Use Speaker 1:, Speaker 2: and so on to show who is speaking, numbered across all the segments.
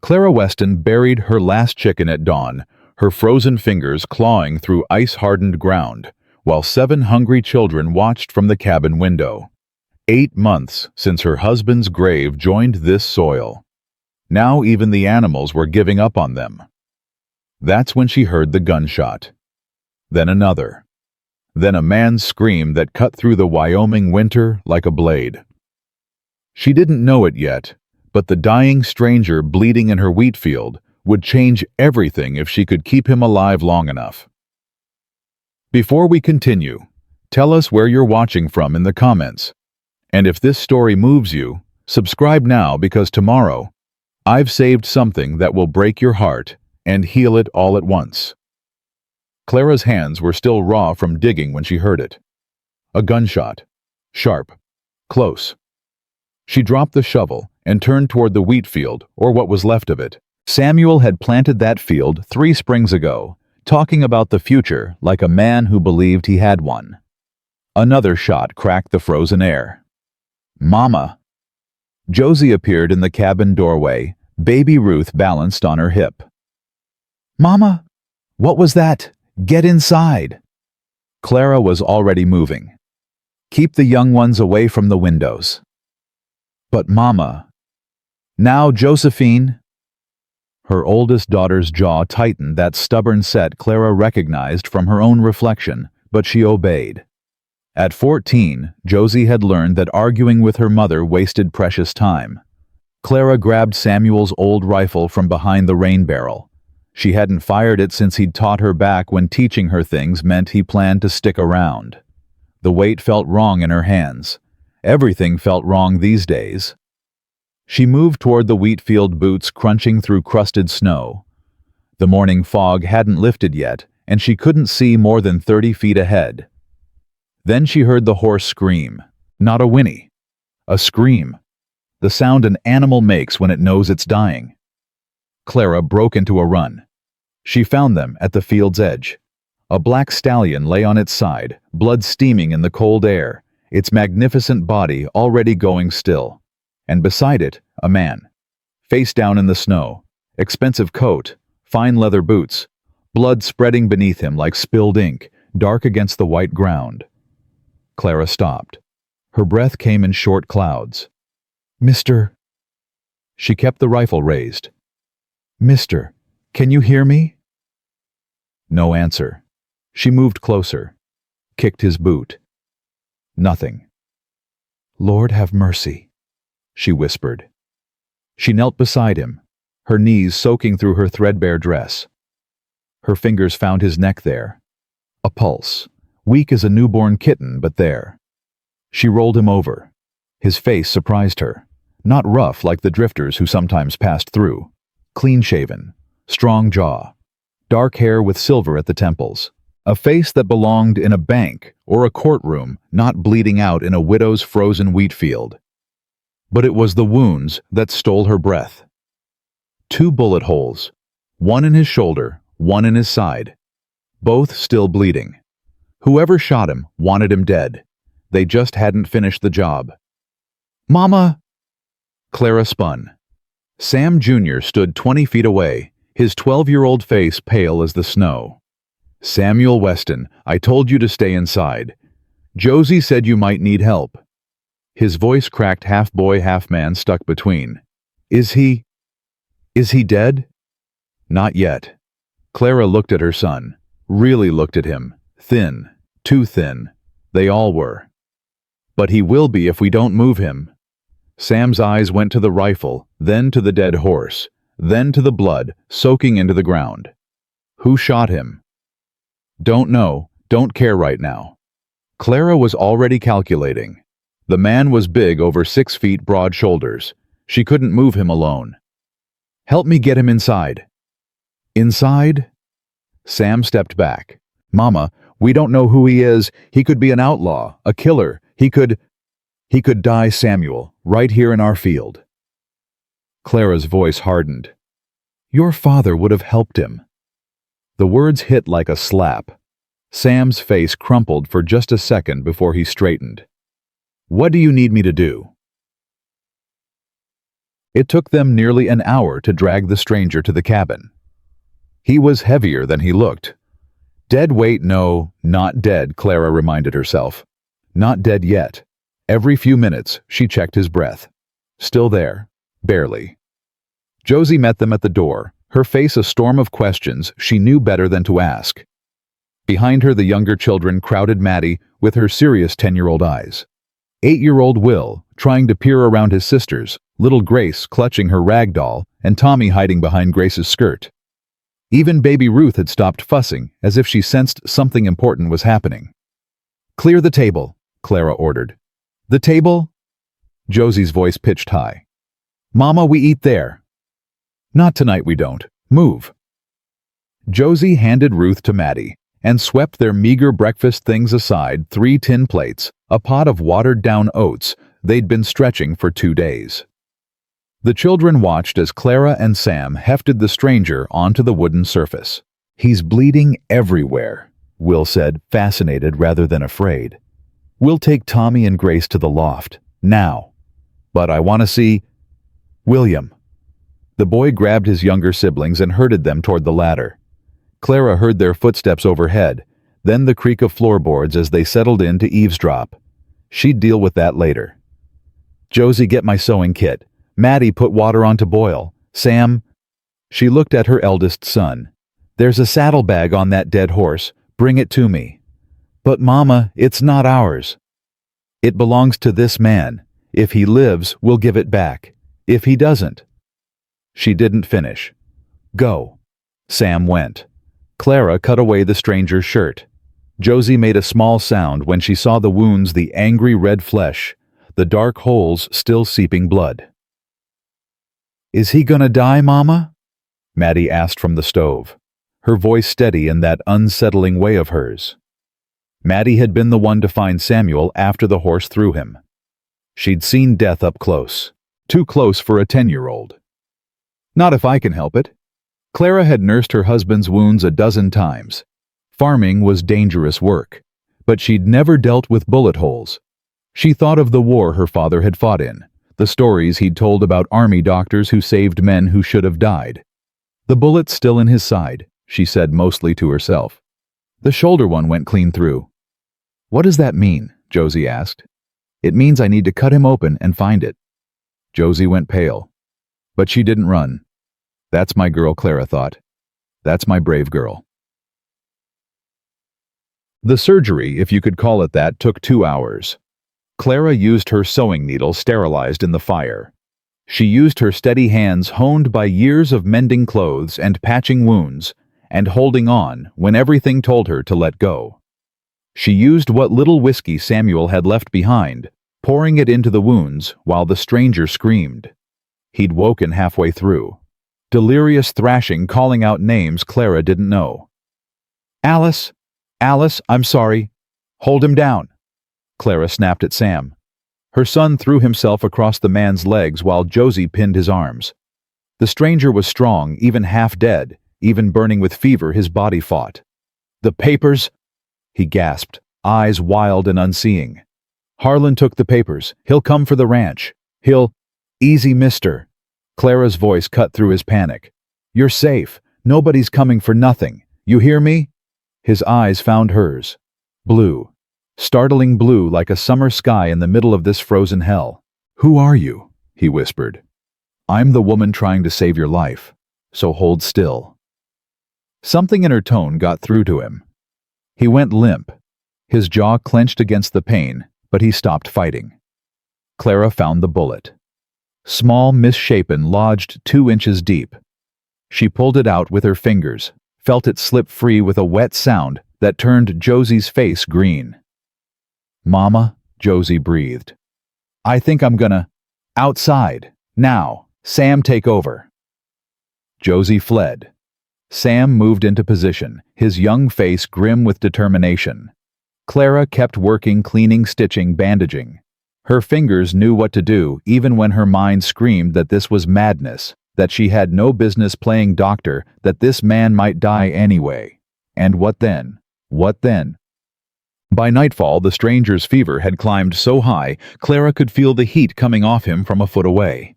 Speaker 1: Clara Weston buried her last chicken at dawn, her frozen fingers clawing through ice-hardened ground, while 7 hungry children watched from the cabin window. 8 months since her husband's grave joined this soil. Now even the animals were giving up on them. That's when she heard the gunshot. Then another. Then a man's scream that cut through the Wyoming winter like a blade. She didn't know it yet, but the dying stranger bleeding in her wheat field would change everything if she could keep him alive long enough. Before we continue, tell us where you're watching from in the comments. And if this story moves you, subscribe now because tomorrow, I've saved something that will break your heart and heal it all at once. Clara's hands were still raw from digging when she heard it. A gunshot. Sharp. Close. She dropped the shovel and turned toward the wheat field, or what was left of it. Samuel had planted that field 3 springs ago, talking about the future like a man who believed he had one. Another shot cracked the frozen air. Mama! Josie appeared in the cabin doorway, baby Ruth balanced on her hip. Mama! What was that? Get inside! Clara was already moving. Keep the young ones away from the windows. But Mama... Now, Josephine... Her oldest daughter's jaw tightened that stubborn set Clara recognized from her own reflection, but she obeyed. At 14, Josie had learned that arguing with her mother wasted precious time. Clara grabbed Samuel's old rifle from behind the rain barrel. She hadn't fired it since he'd taught her back when teaching her things meant he planned to stick around. The weight felt wrong in her hands. Everything felt wrong these days. She moved toward the wheat field, boots crunching through crusted snow. The morning fog hadn't lifted yet, and she couldn't see more than 30 feet ahead. Then she heard the horse scream. Not a whinny. A scream. The sound an animal makes when it knows it's dying. Clara broke into a run. She found them at the field's edge. A black stallion lay on its side, blood steaming in the cold air, its magnificent body already going still. And beside it, a man. Face down in the snow, expensive coat, fine leather boots, blood spreading beneath him like spilled ink, dark against the white ground. Clara stopped. Her breath came in short clouds. Mister... She kept the rifle raised. Mister, can you hear me? No answer. She moved closer, kicked his boot. Nothing. Lord have mercy, she whispered. She knelt beside him, her knees soaking through her threadbare dress. Her fingers found his neck there. A pulse, weak as a newborn kitten, but there. She rolled him over. His face surprised her. Not rough like the drifters who sometimes passed through. Clean-shaven, strong jaw, dark hair with silver at the temples. A face that belonged in a bank or a courtroom, not bleeding out in a widow's frozen wheat field. But it was the wounds that stole her breath. 2 bullet holes, one in his shoulder, one in his side. Both still bleeding. Whoever shot him wanted him dead. They just hadn't finished the job. Mama! Clara spun. Sam Jr. stood 20 feet away, his 12-year-old face pale as the snow. Samuel Weston, I told you to stay inside. Josie said you might need help. His voice cracked, half boy, half man stuck between. Is he dead? Not yet. Clara looked at her son, really looked at him, thin, too thin. They all were. But he will be if we don't move him. Sam's eyes went to the rifle, then to the dead horse, then to the blood soaking into the ground. Who shot him? Don't know, don't care right now. Clara was already calculating. The man was big, over 6 feet, broad shoulders. She couldn't move him alone. Help me get him inside. Inside? Sam stepped back. Mama, we don't know who he is. He could be an outlaw, a killer. He could die, Samuel, right here in our field. Clara's voice hardened. Your father would have helped him. The words hit like a slap. Sam's face crumpled for just a second before he straightened. What do you need me to do? It took them nearly an hour to drag the stranger to the cabin. He was heavier than he looked. Dead weight, no, not dead, Clara reminded herself. Not dead yet. Every few minutes, she checked his breath. Still there. Barely. Josie met them at the door, her face a storm of questions she knew better than to ask. Behind her, the younger children crowded Maddie with her serious 10-year-old eyes. 8-year-old Will, trying to peer around his sisters, little Grace clutching her rag doll, and Tommy hiding behind Grace's skirt. Even baby Ruth had stopped fussing, as if she sensed something important was happening. "Clear the table," Clara ordered. "The table?" Josie's voice pitched high. "Mama, we eat there." "Not tonight, we don't. Move." Josie handed Ruth to Maddie and swept their meager breakfast things aside, 3 tin plates, a pot of watered-down oats they'd been stretching for 2 days. The children watched as Clara and Sam hefted the stranger onto the wooden surface. "He's bleeding everywhere," Will said, fascinated rather than afraid. "We'll take Tommy and Grace to the loft, now. But I want to see William." The boy grabbed his younger siblings and herded them toward the ladder. Clara heard their footsteps overhead, then the creak of floorboards as they settled in to eavesdrop. She'd deal with that later. "Josie, get my sewing kit. Maddie, put water on to boil. Sam..." She looked at her eldest son. "There's a saddlebag on that dead horse. Bring it to me." "But Mama, it's not ours." "It belongs to this man. If he lives, we'll give it back. If he doesn't..." She didn't finish. "Go." Sam went. Clara cut away the stranger's shirt. Josie made a small sound when she saw the wounds, the angry red flesh, the dark holes still seeping blood. "Is he gonna die, Mama?" Maddie asked from the stove, her voice steady in that unsettling way of hers. Maddie had been the one to find Samuel after the horse threw him. She'd seen death up close, too close for a 10-year-old. "Not if I can help it." Clara had nursed her husband's wounds a dozen times. Farming was dangerous work, but she'd never dealt with bullet holes. She thought of the war her father had fought in, the stories he'd told about army doctors who saved men who should have died. "The bullet's still in his side," she said mostly to herself. "The shoulder one went clean through." "What does that mean?" Josie asked. "It means I need to cut him open and find it." Josie went pale. But she didn't run. That's my girl, Clara thought. That's my brave girl. The surgery, if you could call it that, took 2 hours. Clara used her sewing needle sterilized in the fire. She used her steady hands honed by years of mending clothes and patching wounds, and holding on when everything told her to let go. She used what little whiskey Samuel had left behind, pouring it into the wounds while the stranger screamed. He'd woken halfway through. Delirious thrashing, calling out names Clara didn't know. "Alice! Alice, I'm sorry. Hold him down." Clara snapped at Sam. Her son threw himself across the man's legs while Josie pinned his arms. The stranger was strong, even half dead, even burning with fever his body fought. "The papers?" he gasped, eyes wild and unseeing. "Harlan took the papers. He'll come for the ranch. He'll..." "Easy, mister." Clara's voice cut through his panic. "You're safe. Nobody's coming for nothing. You hear me?" His eyes found hers. Blue. Startling blue like a summer sky in the middle of this frozen hell. "Who are you?" he whispered. "I'm the woman trying to save your life, so hold still." Something in her tone got through to him. He went limp. His jaw clenched against the pain, but he stopped fighting. Clara found the bullet. Small, misshapen, lodged 2 inches deep. She pulled it out with her fingers, felt it slip free with a wet sound that turned Josie's face green. "Mama," Josie breathed. "I think I'm gonna... outside. Now. Sam, take over." Josie fled. Sam moved into position, his young face grim with determination. Clara kept working, cleaning, stitching, bandaging. Her fingers knew what to do even when her mind screamed that this was madness, that she had no business playing doctor, that this man might die anyway. And what then? What then? By nightfall, the stranger's fever had climbed so high, Clara could feel the heat coming off him from a foot away.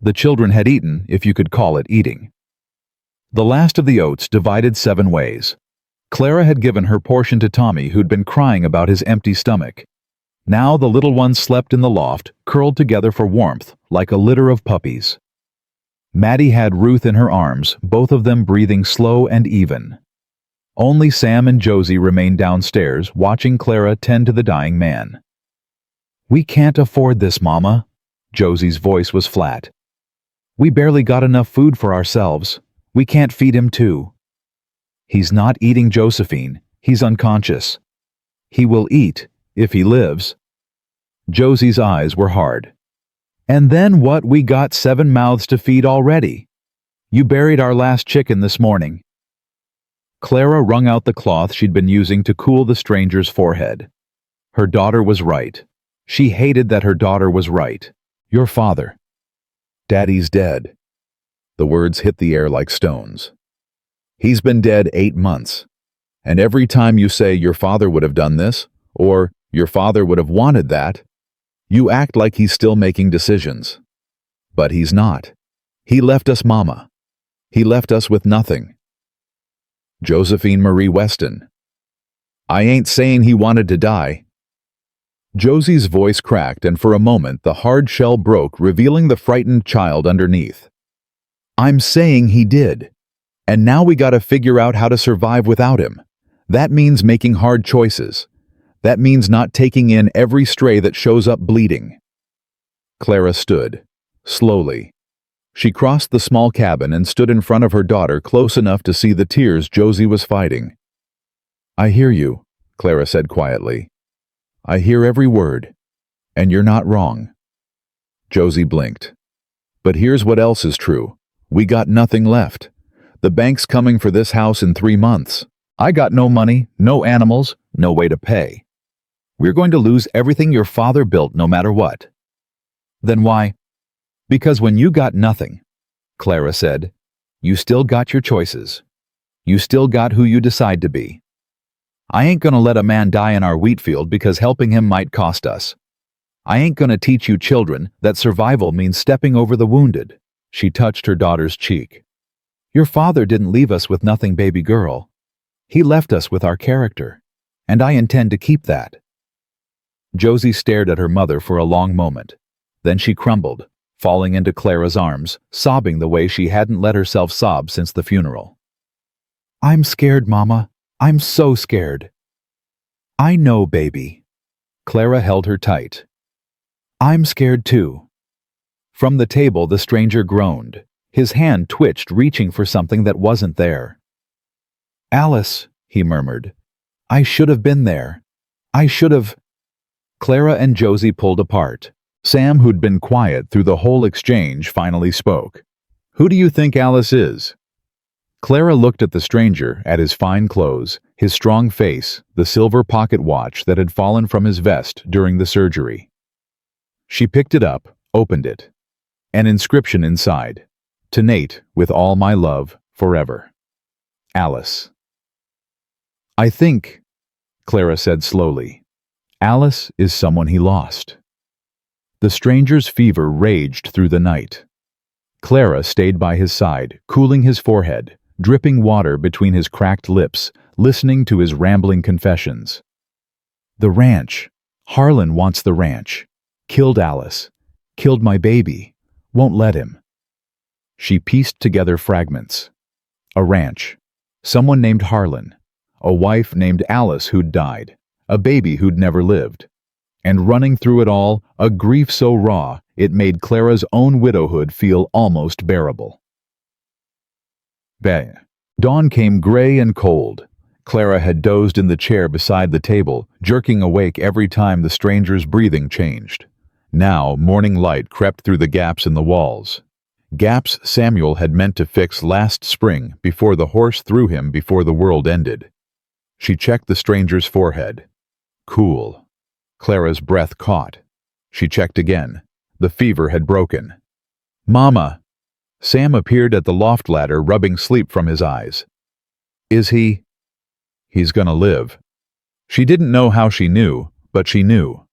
Speaker 1: The children had eaten, if you could call it eating. The last of the oats divided 7 ways. Clara had given her portion to Tommy, who'd been crying about his empty stomach. Now the little ones slept in the loft, curled together for warmth, like a litter of puppies. Maddie had Ruth in her arms, both of them breathing slow and even. Only Sam and Josie remained downstairs, watching Clara tend to the dying man. "We can't afford this, Mama." Josie's voice was flat. "We barely got enough food for ourselves. We can't feed him too." "He's not eating, Josephine. He's unconscious. He will eat, if he lives." Josie's eyes were hard. "And then what? We got 7 mouths to feed already. You buried our last chicken this morning." Clara wrung out the cloth she'd been using to cool the stranger's forehead. Her daughter was right. She hated that her daughter was right. "Your father. Daddy's dead." The words hit the air like stones. "He's been dead 8 months. And every time you say your father would have done this, or your father would have wanted that, you act like he's still making decisions. But he's not. He left us, Mama. He left us with nothing." Josephine Marie Weston. "I ain't saying he wanted to die." Josie's voice cracked, and for a moment the hard shell broke, revealing the frightened child underneath. "I'm saying he did. And now we gotta figure out how to survive without him. That means making hard choices. That means not taking in every stray that shows up bleeding." Clara stood, slowly. She crossed the small cabin and stood in front of her daughter, close enough to see the tears Josie was fighting. "I hear you," Clara said quietly. "I hear every word. And you're not wrong." Josie blinked. "But here's what else is true. We got nothing left. The bank's coming for this house in 3 months. I got no money, no animals, no way to pay. We're going to lose everything your father built no matter what." "Then why?" "Because when you got nothing," Clara said, "you still got your choices. You still got who you decide to be. I ain't gonna let a man die in our wheat field because helping him might cost us. I ain't gonna teach you children that survival means stepping over the wounded." She touched her daughter's cheek. "Your father didn't leave us with nothing, baby girl. He left us with our character, and I intend to keep that." Josie stared at her mother for a long moment. Then she crumbled, falling into Clara's arms, sobbing the way she hadn't let herself sob since the funeral. "I'm scared, Mama. I'm so scared." "I know, baby." Clara held her tight. "I'm scared too." From the table, the stranger groaned. His hand twitched, reaching for something that wasn't there. "Alice," he murmured. "I should have been there. I should have—" Clara and Josie pulled apart. Sam, who'd been quiet through the whole exchange, finally spoke. "Who do you think Alice is?" Clara looked at the stranger, at his fine clothes, his strong face, the silver pocket watch that had fallen from his vest during the surgery. She picked it up, opened it. An inscription inside. "To Nate, with all my love, forever. Alice." "I think," Clara said slowly, "Alice is someone he lost." The stranger's fever raged through the night. Clara stayed by his side, cooling his forehead, dripping water between his cracked lips, listening to his rambling confessions. "The ranch. Harlan wants the ranch. Killed Alice. Killed my baby. Won't let him." She pieced together fragments. A ranch. Someone named Harlan. A wife named Alice who'd died. A baby who'd never lived. And running through it all, a grief so raw, it made Clara's own widowhood feel almost bearable. Dawn came gray and cold. Clara had dozed in the chair beside the table, jerking awake every time the stranger's breathing changed. Now, morning light crept through the gaps in the walls. Gaps Samuel had meant to fix last spring before the horse threw him before the world ended. She checked the stranger's forehead. Cool. Clara's breath caught. She checked again. The fever had broken. "Mama!" Sam appeared at the loft ladder, rubbing sleep from his eyes. "Is he?" "He's gonna live." She didn't know how she knew, but she knew.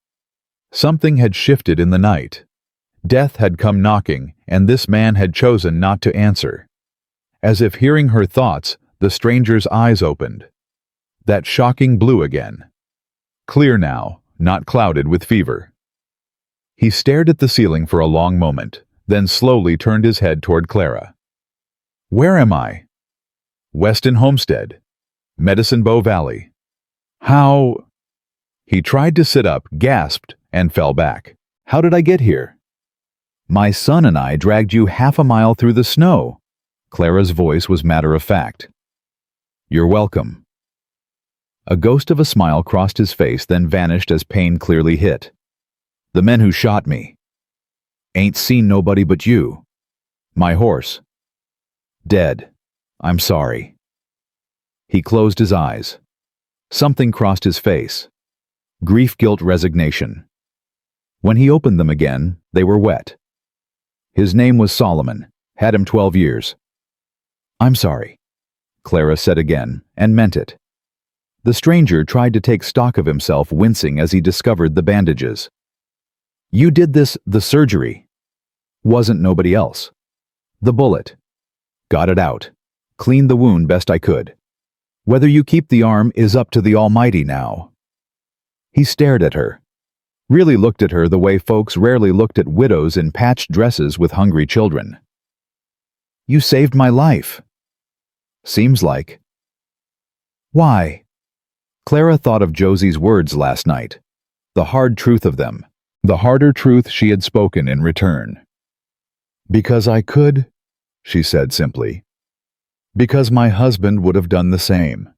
Speaker 1: Something had shifted in the night. Death had come knocking, and this man had chosen not to answer. As if hearing her thoughts, the stranger's eyes opened. That shocking blue again. Clear now, not clouded with fever. He stared at the ceiling for a long moment, then slowly turned his head toward Clara. "Where am I?" "Weston Homestead. Medicine Bow Valley." "How—" He tried to sit up, gasped, and fell back. "How did I get here?" "My son and I dragged you half a mile through the snow." Clara's voice was matter-of-fact. "You're welcome." A ghost of a smile crossed his face, then vanished as pain clearly hit. "The men who shot me. Ain't seen nobody but you. My horse. Dead. I'm sorry." He closed his eyes. Something crossed his face. Grief, guilt, resignation. When he opened them again, they were wet. His name was Solomon. Had him 12 years. "I'm sorry," Clara said again, and meant it. The stranger tried to take stock of himself, wincing as he discovered the bandages. "You did this, the surgery." "Wasn't nobody else." "The bullet." "Got it out. Cleaned the wound best I could. Whether you keep the arm is up to the Almighty now." He stared at her. Really looked at her the way folks rarely looked at widows in patched dresses with hungry children. "You saved my life." "Seems like." "Why?" Clara thought of Josie's words last night. The hard truth of them. The harder truth she had spoken in return. "Because I could," she said simply. "Because my husband would have done the same.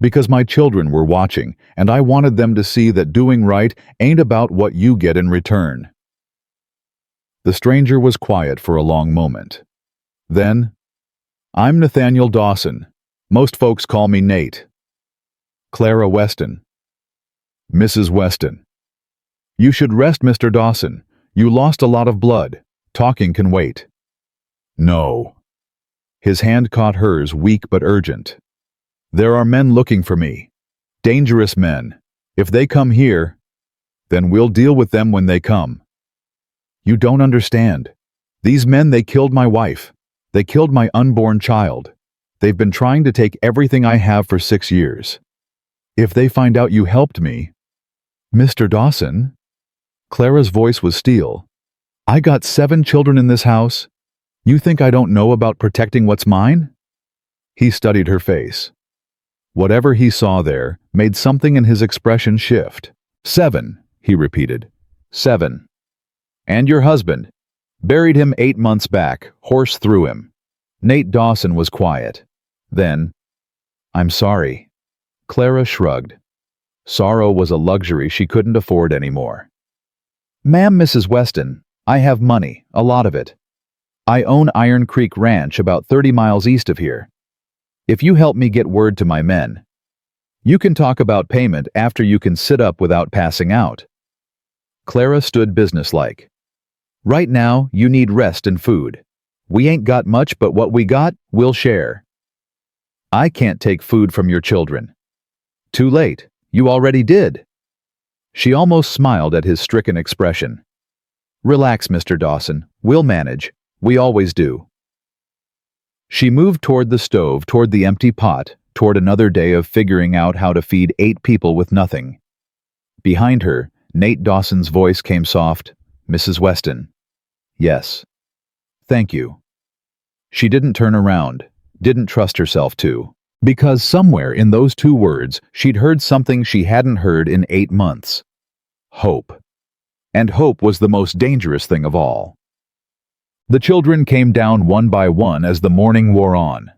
Speaker 1: Because my children were watching, and I wanted them to see that doing right ain't about what you get in return." The stranger was quiet for a long moment. Then, "I'm Nathaniel Dawson. Most folks call me Nate." "Clara Weston." "Mrs. Weston." "You should rest, Mr. Dawson. You lost a lot of blood. Talking can wait." "No." His hand caught hers, weak but urgent. "There are men looking for me. Dangerous men. If they come here, then we'll deal with them when they come. You don't understand. These men, they killed my wife. They killed my unborn child. They've been trying to take everything I have for 6 years. If they find out you helped me—" "Mr. Dawson?" Clara's voice was steel. "I got 7 children in this house. You think I don't know about protecting what's mine?" He studied her face. Whatever he saw there made something in his expression shift. "7, he repeated. 7. And your husband. Buried him 8 months back, horse through him." Nate Dawson was quiet. Then, "I'm sorry." Clara shrugged. Sorrow was a luxury she couldn't afford anymore. "Ma'am, Mrs. Weston, I have money, a lot of it. I own Iron Creek Ranch about 30 miles east of here. If you help me get word to my men, you can talk about payment after you can sit up without passing out." Clara stood businesslike. "Right now, you need rest and food. We ain't got much, but what we got, we'll share." "I can't take food from your children." "Too late. You already did." She almost smiled at his stricken expression. "Relax, Mr. Dawson. We'll manage. We always do." She moved toward the stove, toward the empty pot, toward another day of figuring out how to feed 8 people with nothing. Behind her, Nate Dawson's voice came soft. "Mrs. Weston." "Yes." "Thank you." She didn't turn around, didn't trust herself to, because somewhere in those 2 words she'd heard something she hadn't heard in 8 months. Hope. And hope was the most dangerous thing of all. The children came down one by one as the morning wore on.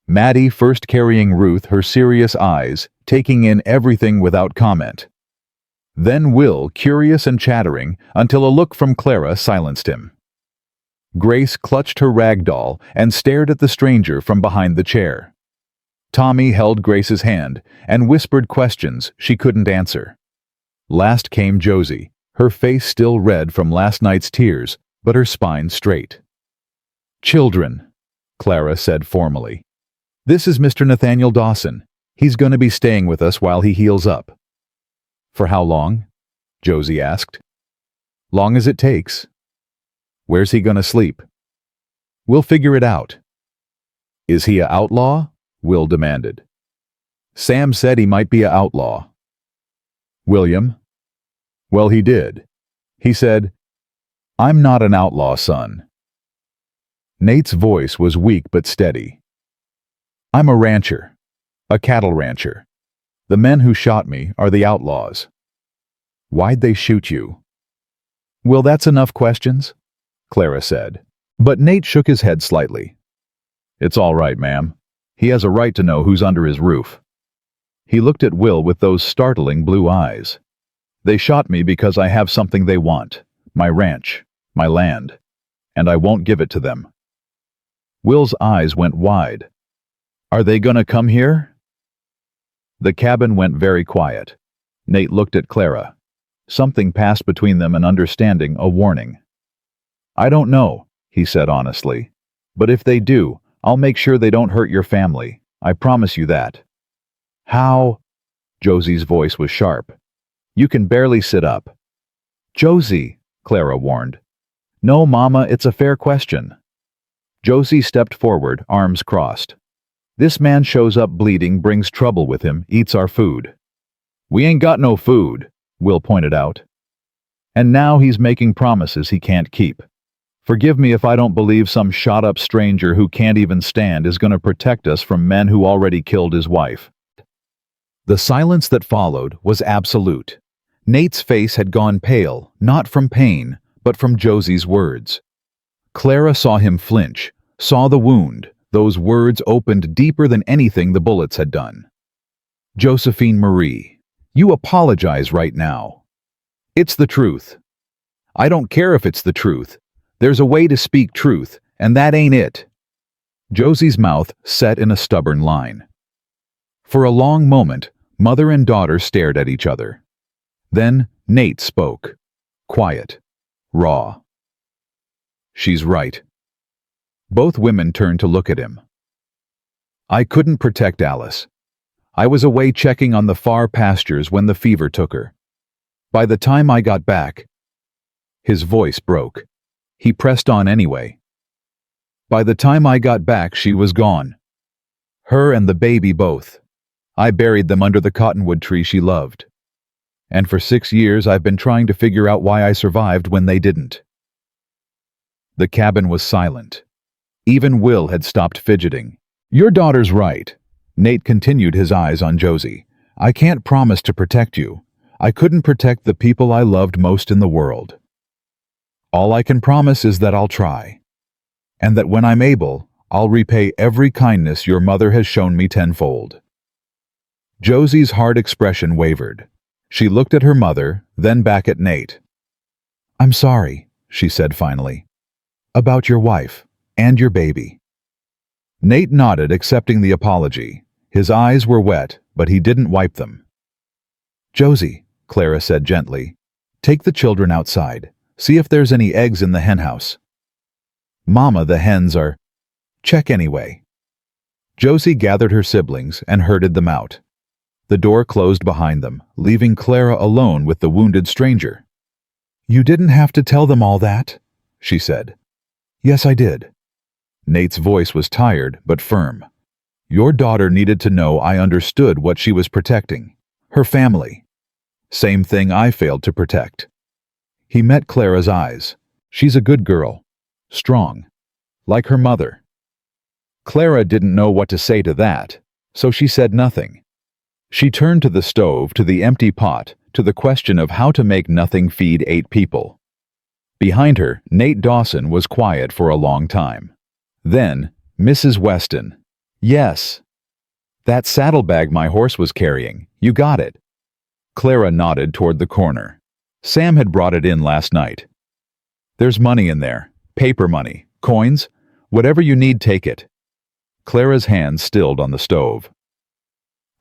Speaker 1: Maddie first carrying Ruth, her serious eyes, taking in everything without comment. Then Will, curious and chattering, until a look from Clara silenced him. Grace clutched her rag doll and stared at the stranger from behind the chair. Tommy held Grace's hand and whispered questions she couldn't answer. Last came Josie, her face still red from last night's tears, but her spine straight. "Children," Clara said formally. "This is Mr. Nathaniel Dawson. He's going to be staying with us while he heals up." "For how long?" Josie asked. "Long as it takes." Where's he gonna sleep? We'll figure it out. Is he a outlaw? Will demanded. Sam said he might be a outlaw. William? Well, he did. He said, I'm not an outlaw, son. Nate's voice was weak but steady. I'm a rancher. A cattle rancher. The men who shot me are the outlaws. Why'd they shoot you? Well, that's enough questions, Clara said. But Nate shook his head slightly. It's all right, ma'am. He has a right to know who's under his roof. He looked at Will with those startling blue eyes. They shot me because I have something they want, my ranch, my land, and I won't give it to them. Will's eyes went wide. Are they gonna come here? The cabin went very quiet. Nate looked at Clara. Something passed between them, an understanding, a warning. I don't know, he said honestly. But if they do, I'll make sure they don't hurt your family. I promise you that. How? Josie's voice was sharp. You can barely sit up. Josie, Clara warned. No, Mama, it's a fair question. Josie stepped forward, arms crossed. This man shows up bleeding, brings trouble with him, eats our food. We ain't got no food, Will pointed out. And now he's making promises he can't keep. Forgive me if I don't believe some shot-up stranger who can't even stand is going to protect us from men who already killed his wife. The silence that followed was absolute. Nate's face had gone pale, not from pain, but from Josie's words. Clara saw him flinch, saw the wound. Those words opened deeper than anything the bullets had done. Josephine Marie, you apologize right now. It's the truth. I don't care if it's the truth. There's a way to speak truth, and that ain't it. Josie's mouth set in a stubborn line. For a long moment, mother and daughter stared at each other. Then Nate spoke. Quiet. Raw. She's right. Both women turned to look at him. I couldn't protect Alice. I was away checking on the far pastures when the fever took her. By the time I got back, his voice broke. He pressed on anyway. By the time I got back, she was gone. Her and the baby both. I buried them under the cottonwood tree she loved. And for 6 years I've been trying to figure out why I survived when they didn't. The cabin was silent. Even Will had stopped fidgeting. Your daughter's right. Nate continued, his eyes on Josie. I can't promise to protect you. I couldn't protect the people I loved most in the world. All I can promise is that I'll try. And that when I'm able, I'll repay every kindness your mother has shown me tenfold. Josie's hard expression wavered. She looked at her mother, then back at Nate. I'm sorry, she said finally. About your wife, and your baby. Nate nodded, accepting the apology. His eyes were wet, but he didn't wipe them. Josie, Clara said gently, take the children outside. See if there's any eggs in the henhouse. Mama, the hens are... Check anyway. Josie gathered her siblings and herded them out. The door closed behind them, leaving Clara alone with the wounded stranger. You didn't have to tell them all that, she said. Yes, I did. Nate's voice was tired but firm. Your daughter needed to know I understood what she was protecting. Her family. Same thing I failed to protect. He met Clara's eyes. She's a good girl. Strong. Like her mother. Clara didn't know what to say to that, so she said nothing. She turned to the stove, to the empty pot, to the question of how to make nothing feed 8 people. Behind her, Nate Dawson was quiet for a long time. Then, Mrs. Weston. Yes. That saddlebag my horse was carrying. You got it. Clara nodded toward the corner. Sam had brought it in last night. There's money in there. Paper money. Coins. Whatever you need, take it. Clara's hand stilled on the stove.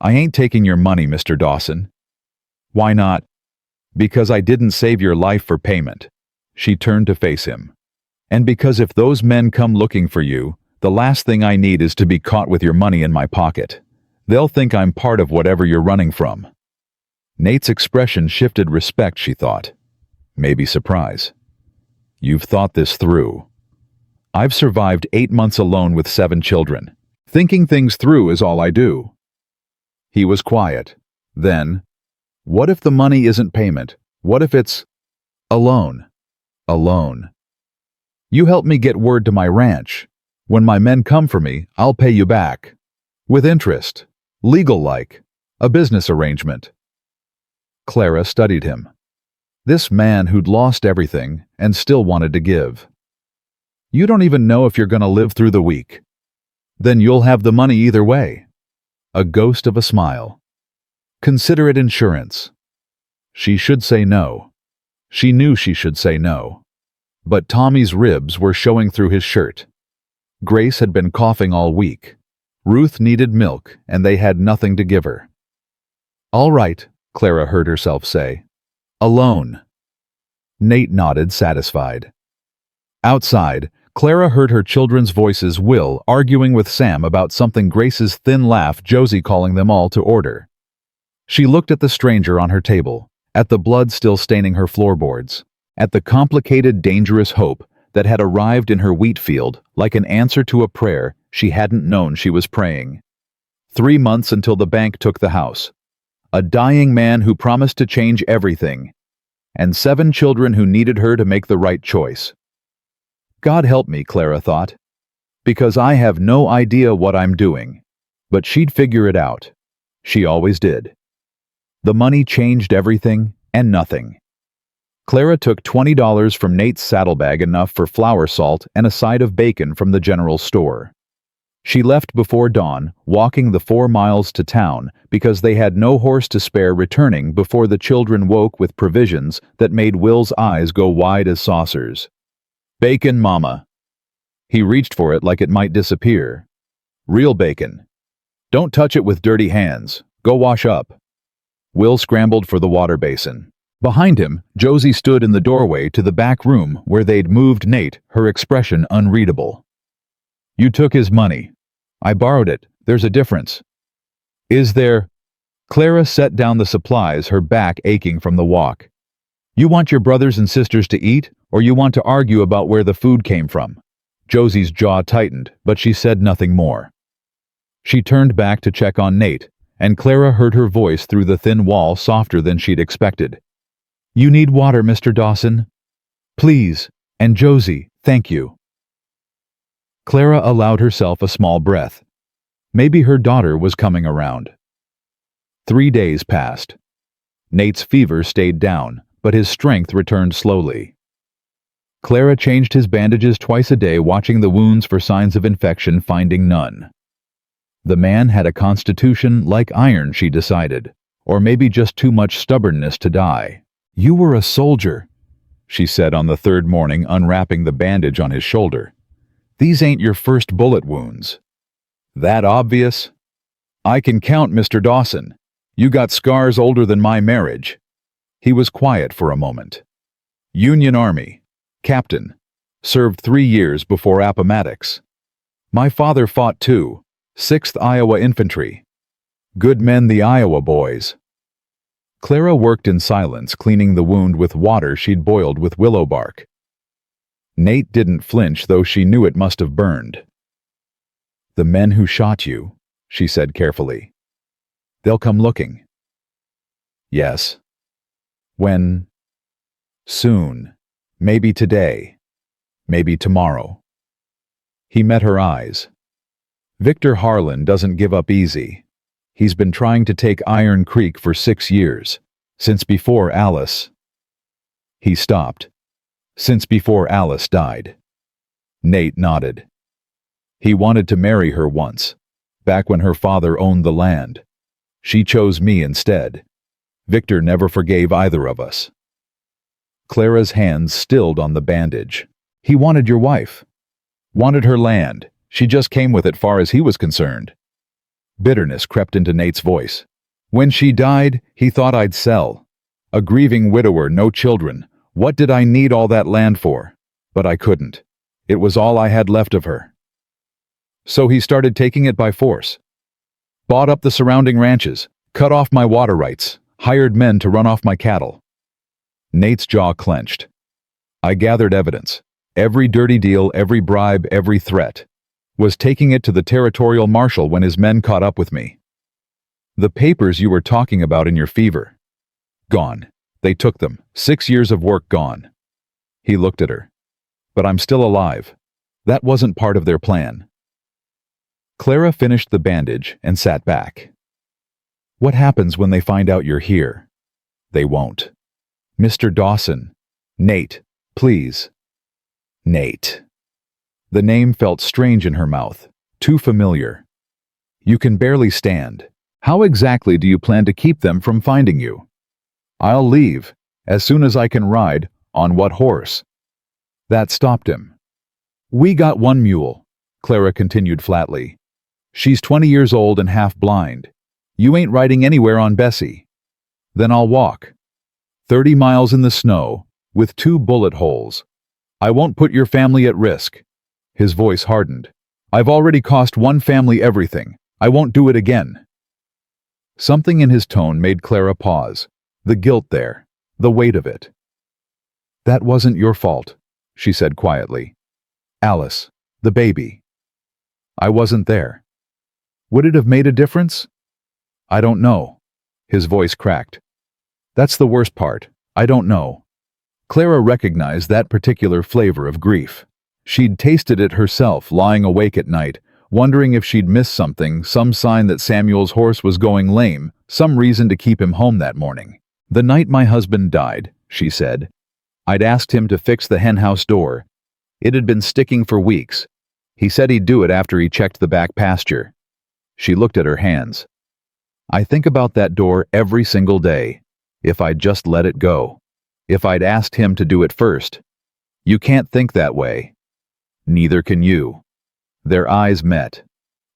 Speaker 1: I ain't taking your money, Mr. Dawson. Why not? Because I didn't save your life for payment. She turned to face him. And because if those men come looking for you, the last thing I need is to be caught with your money in my pocket. They'll think I'm part of whatever you're running from. Nate's expression shifted. Respect, she thought. Maybe surprise. You've thought this through. I've survived 8 months alone with 7 children. Thinking things through is all I do. He was quiet. Then, what if the money isn't payment? What if it's a loan? A loan. You help me get word to my ranch. When my men come for me, I'll pay you back. With interest. Legal-like. A business arrangement. Clara studied him. This man who'd lost everything and still wanted to give. You don't even know if you're going to live through the week. Then you'll have the money either way. A ghost of a smile. Consider it insurance. She should say no. She knew she should say no. But Tommy's ribs were showing through his shirt. Grace had been coughing all week. Ruth needed milk, and they had nothing to give her. All right, Clara heard herself say. Alone. Nate nodded, satisfied. Outside, Clara heard her children's voices, Will arguing with Sam about something, Grace's thin laugh, Josie calling them all to order. She looked at the stranger on her table, at the blood still staining her floorboards, at the complicated, dangerous hope that had arrived in her wheat field like an answer to a prayer she hadn't known she was praying. 3 months until the bank took the house. A dying man who promised to change everything, and 7 children who needed her to make the right choice. God help me, Clara thought, because I have no idea what I'm doing, but she'd figure it out. She always did. The money changed everything and nothing. Clara took $20 from Nate's saddlebag, enough for flour, salt, and a side of bacon from the general store. She left before dawn, walking the 4 miles to town because they had no horse to spare, returning before the children woke with provisions that made Will's eyes go wide as saucers. Bacon, Mama. He reached for it like it might disappear. Real bacon. Don't touch it with dirty hands. Go wash up. Will scrambled for the water basin. Behind him, Josie stood in the doorway to the back room where they'd moved Nate, her expression unreadable. You took his money. I borrowed it. There's a difference. Is there? Clara set down the supplies, her back aching from the walk. You want your brothers and sisters to eat, or you want to argue about where the food came from? Josie's jaw tightened, but she said nothing more. She turned back to check on Nate, and Clara heard her voice through the thin wall, softer than she'd expected. You need water, Mr. Dawson? Please. And Josie, thank you. Clara allowed herself a small breath. Maybe her daughter was coming around. 3 days passed. Nate's fever stayed down, but his strength returned slowly. Clara changed his bandages twice a day, watching the wounds for signs of infection, finding none. The man had a constitution like iron, she decided, or maybe just too much stubbornness to die. You were a soldier, she said on the 3rd morning, unwrapping the bandage on his shoulder. These ain't your first bullet wounds. That obvious? I can count, Mr. Dawson. You got scars older than my marriage. He was quiet for a moment. Union Army. Captain. Served 3 years before Appomattox. My father fought too. 6th Iowa Infantry. Good men, the Iowa boys. Clara worked in silence, cleaning the wound with water she'd boiled with willow bark. Nate didn't flinch, though she knew it must have burned. The men who shot you, she said carefully. They'll come looking. Yes. When? Soon. Maybe today. Maybe tomorrow. He met her eyes. Victor Harlan doesn't give up easy. He's been trying to take Iron Creek for 6 years, since before Alice. He stopped. Since before Alice died. Nate nodded. He wanted to marry her once, back when her father owned the land. She chose me instead. Victor never forgave either of us. Clara's hands stilled on the bandage. He wanted your wife. Wanted her land. She just came with it far as he was concerned. Bitterness crept into Nate's voice. When she died, he thought I'd sell. A grieving widower, no children. What did I need all that land for? But I couldn't. It was all I had left of her. So he started taking it by force. Bought up the surrounding ranches, cut off my water rights, hired men to run off my cattle. Nate's jaw clenched. I gathered evidence. Every dirty deal, every bribe, every threat. Was taking it to the territorial marshal when his men caught up with me. The papers you were talking about in your fever. Gone. They took them. 6 years of work gone. He looked at her. But I'm still alive. That wasn't part of their plan. Clara finished the bandage and sat back. What happens when they find out you're here? They won't. Mr. Dawson. Nate, please. Nate. The name felt strange in her mouth, too familiar. You can barely stand. How exactly do you plan to keep them from finding you? I'll leave, as soon as I can ride. On what horse? That stopped him. We got one mule, Clara continued flatly. She's 20 years old and half blind. You ain't riding anywhere on Bessie. Then I'll walk. 30 miles in the snow, with 2 bullet holes. I won't put your family at risk. His voice hardened. I've already cost one family everything. I won't do it again. Something in his tone made Clara pause. The guilt there, the weight of it. That wasn't your fault, she said quietly. Alice, the baby. I wasn't there. Would it have made a difference? I don't know. His voice cracked. That's the worst part. I don't know. Clara recognized that particular flavor of grief. She'd tasted it herself, lying awake at night, wondering if she'd missed something, some sign that Samuel's horse was going lame, some reason to keep him home that morning. The night my husband died, she said, I'd asked him to fix the henhouse door. It had been sticking for weeks. He said he'd do it after he checked the back pasture. She looked at her hands. I think about that door every single day. If I'd just let it go. If I'd asked him to do it first. You can't think that way. Neither can you. Their eyes met.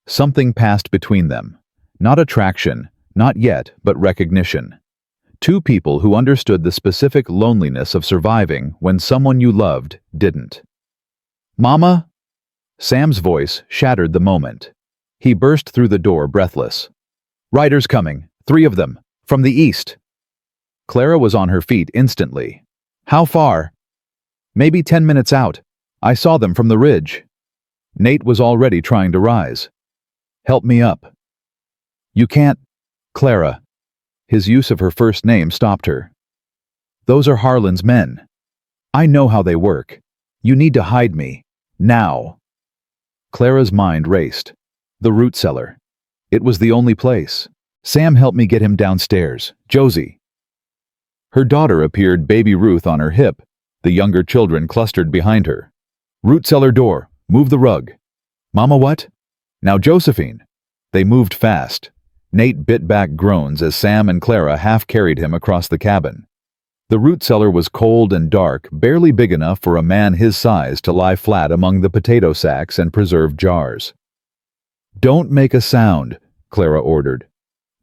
Speaker 1: Something passed between them. Not attraction, not yet, but recognition. Two people who understood the specific loneliness of surviving when someone you loved didn't. Mama? Sam's voice shattered the moment. He burst through the door breathless. Riders coming, 3 of them, from the east. Clara was on her feet instantly. How far? Maybe 10 minutes out. I saw them from the ridge. Nate was already trying to rise. Help me up. You can't, Clara. His use of her first name stopped her. Those are Harlan's men. I know how they work. You need to hide me. Now. Clara's mind raced. The root cellar. It was the only place. Sam helped me get him downstairs. Josie. Her daughter appeared, baby Ruth on her hip. The younger children clustered behind her. Root cellar door. Move the rug. Mama, what? Now Josephine. They moved fast. Nate bit back groans as Sam and Clara half carried him across the cabin. The root cellar was cold and dark, barely big enough for a man his size to lie flat among the potato sacks and preserved jars. Don't make a sound, Clara ordered.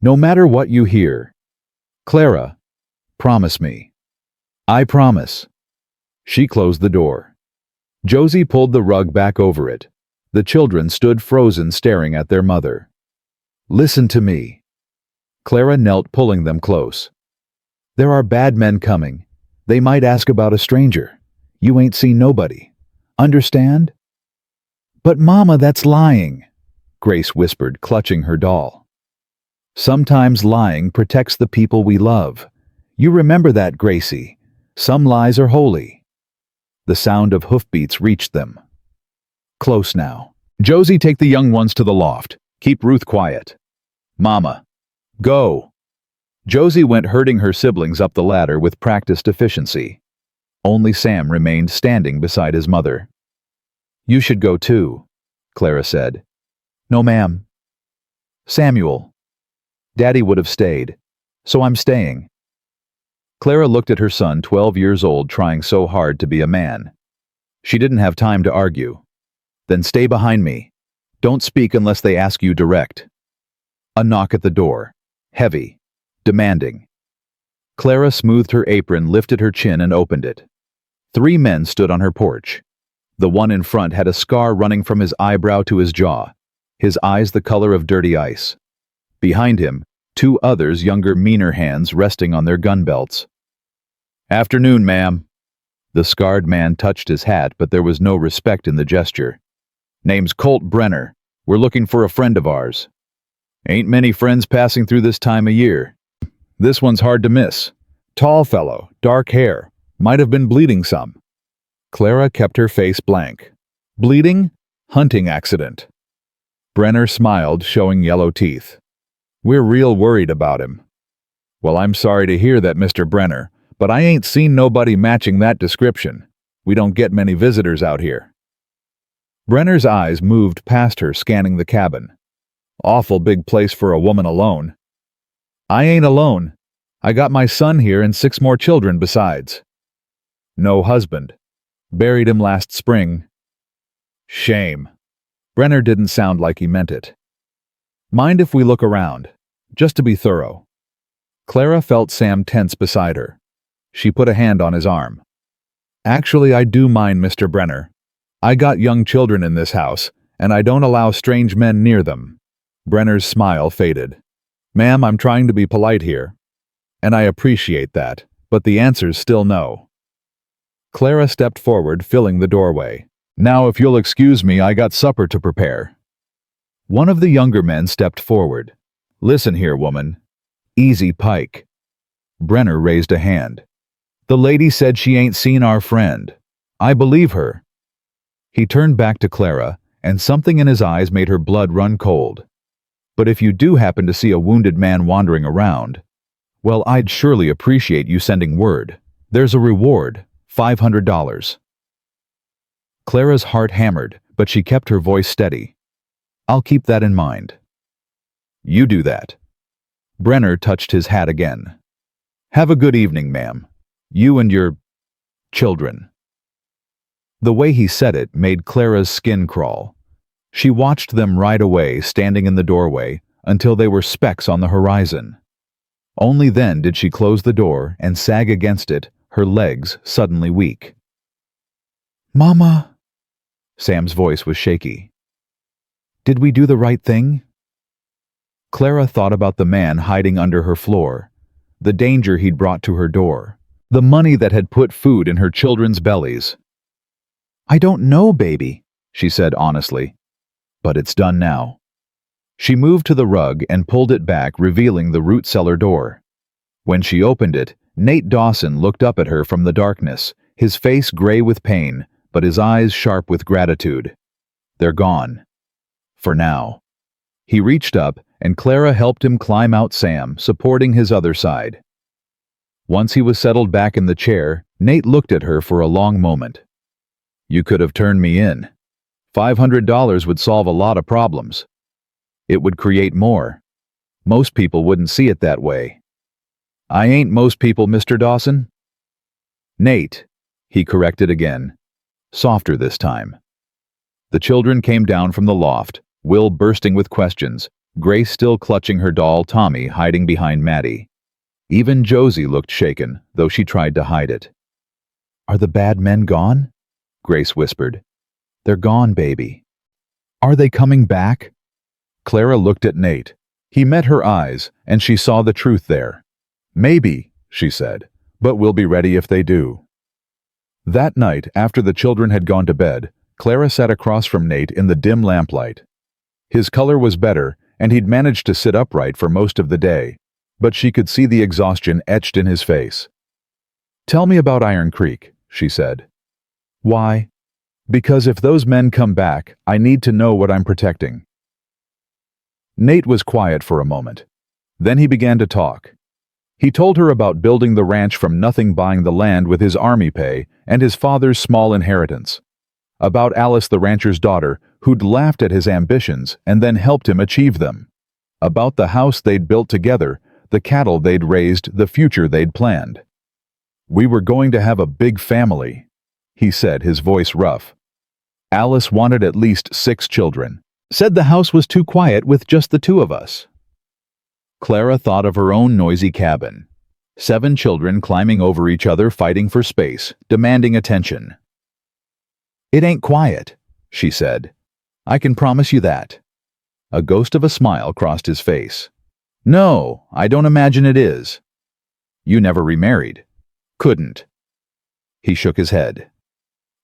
Speaker 1: No matter what you hear. Clara, promise me. I promise. She closed the door. Josie pulled the rug back over it. The children stood frozen, staring at their mother. Listen to me. Clara knelt, pulling them close. There are bad men coming. They might ask about a stranger. You ain't seen nobody. Understand? But Mama, that's lying, Grace whispered, clutching her doll. Sometimes lying protects the people we love. You remember that, Gracie. Some lies are holy. The sound of hoofbeats reached them. Close now. Josie, take the young ones to the loft. Keep Ruth quiet. Mama. Go. Josie went herding her siblings up the ladder with practiced efficiency. Only Sam remained standing beside his mother. You should go too, Clara said. No, ma'am. Samuel. Daddy would have stayed, so I'm staying. Clara looked at her son, 12 years old, trying so hard to be a man. She didn't have time to argue. Then stay behind me. Don't speak unless they ask you direct. A knock at the door. Heavy. Demanding. Clara smoothed her apron, lifted her chin, and opened it. 3 men stood on her porch. The one in front had a scar running from his eyebrow to his jaw, his eyes the color of dirty ice. Behind him, 2 others, younger, meaner hands resting on their gun belts. Afternoon, ma'am. The scarred man touched his hat, but there was no respect in the gesture. "Name's Colt Brenner. We're looking for a friend of ours. Ain't many friends passing through this time of year. This one's hard to miss. Tall fellow, dark hair. Might have been bleeding some." Clara kept her face blank. "Bleeding? Hunting accident." Brenner smiled, showing yellow teeth. "We're real worried about him." "Well, I'm sorry to hear that, Mr. Brenner, but I ain't seen nobody matching that description. We don't get many visitors out here." Brenner's eyes moved past her, scanning the cabin. "Awful big place for a woman alone." "I ain't alone. I got my son here and 6 more children besides." "No husband. Buried him last spring." "Shame." Brenner didn't sound like he meant it. "Mind if we look around? Just to be thorough." Clara felt Sam tense beside her. She put a hand on his arm. "Actually, I do mind, Mr. Brenner. I got young children in this house, and I don't allow strange men near them." Brenner's smile faded. "Ma'am, I'm trying to be polite here. And I appreciate that, but the answer's still no." Clara stepped forward, filling the doorway. "Now, if you'll excuse me, I got supper to prepare." One of the younger men stepped forward. "Listen here, woman. Easy pike." Brenner raised a hand. "The lady said she ain't seen our friend. I believe her." He turned back to Clara, and something in his eyes made her blood run cold. "But if you do happen to see a wounded man wandering around, well, I'd surely appreciate you sending word. There's a reward, $500. Clara's heart hammered, but she kept her voice steady. "I'll keep that in mind." "You do that." Brenner touched his hat again. "Have a good evening, ma'am. You and your children." The way he said it made Clara's skin crawl. She watched them ride away, standing in the doorway, until they were specks on the horizon. Only then did she close the door and sag against it, her legs suddenly weak. "Mama," Sam's voice was shaky. "Did we do the right thing?" Clara thought about the man hiding under her floor, the danger he'd brought to her door, the money that had put food in her children's bellies. "I don't know, baby," she said honestly. "But it's done now." She moved to the rug and pulled it back, revealing the root cellar door. When she opened it, Nate Dawson looked up at her from the darkness, his face gray with pain, but his eyes sharp with gratitude. "They're gone. For now." He reached up, and Clara helped him climb out Sam, supporting his other side. Once he was settled back in the chair, Nate looked at her for a long moment. "You could have turned me in. $500 would solve a lot of problems. It would create more. Most people wouldn't see it that way." "I ain't most people, Mr. Dawson." "Nate," he corrected again, softer this time. The children came down from the loft, Will bursting with questions, Grace still clutching her doll Tommy hiding behind Maddie. Even Josie looked shaken, though she tried to hide it. "Are the bad men gone?" Grace whispered. "They're gone, baby." "Are they coming back?" Clara looked at Nate. He met her eyes, and she saw the truth there. "Maybe," she said, "but we'll be ready if they do." That night, after the children had gone to bed, Clara sat across from Nate in the dim lamplight. His color was better, and he'd managed to sit upright for most of the day, but she could see the exhaustion etched in his face. "Tell me about Iron Creek," she said. "Why?" "Because if those men come back, I need to know what I'm protecting." Nate was quiet for a moment. Then he began to talk. He told her about building the ranch from nothing, buying the land with his army pay and his father's small inheritance. About Alice, the rancher's daughter, who'd laughed at his ambitions and then helped him achieve them. About the house they'd built together, the cattle they'd raised, the future they'd planned. "We were going to have a big family," he said, his voice rough. "Alice wanted at least 6 children. Said the house was too quiet with just the 2 of us." Clara thought of her own noisy cabin. 7 children climbing over each other, fighting for space, demanding attention. "It ain't quiet," she said. "I can promise you that." A ghost of a smile crossed his face. "No, I don't imagine it is." "You never remarried." "Couldn't." He shook his head.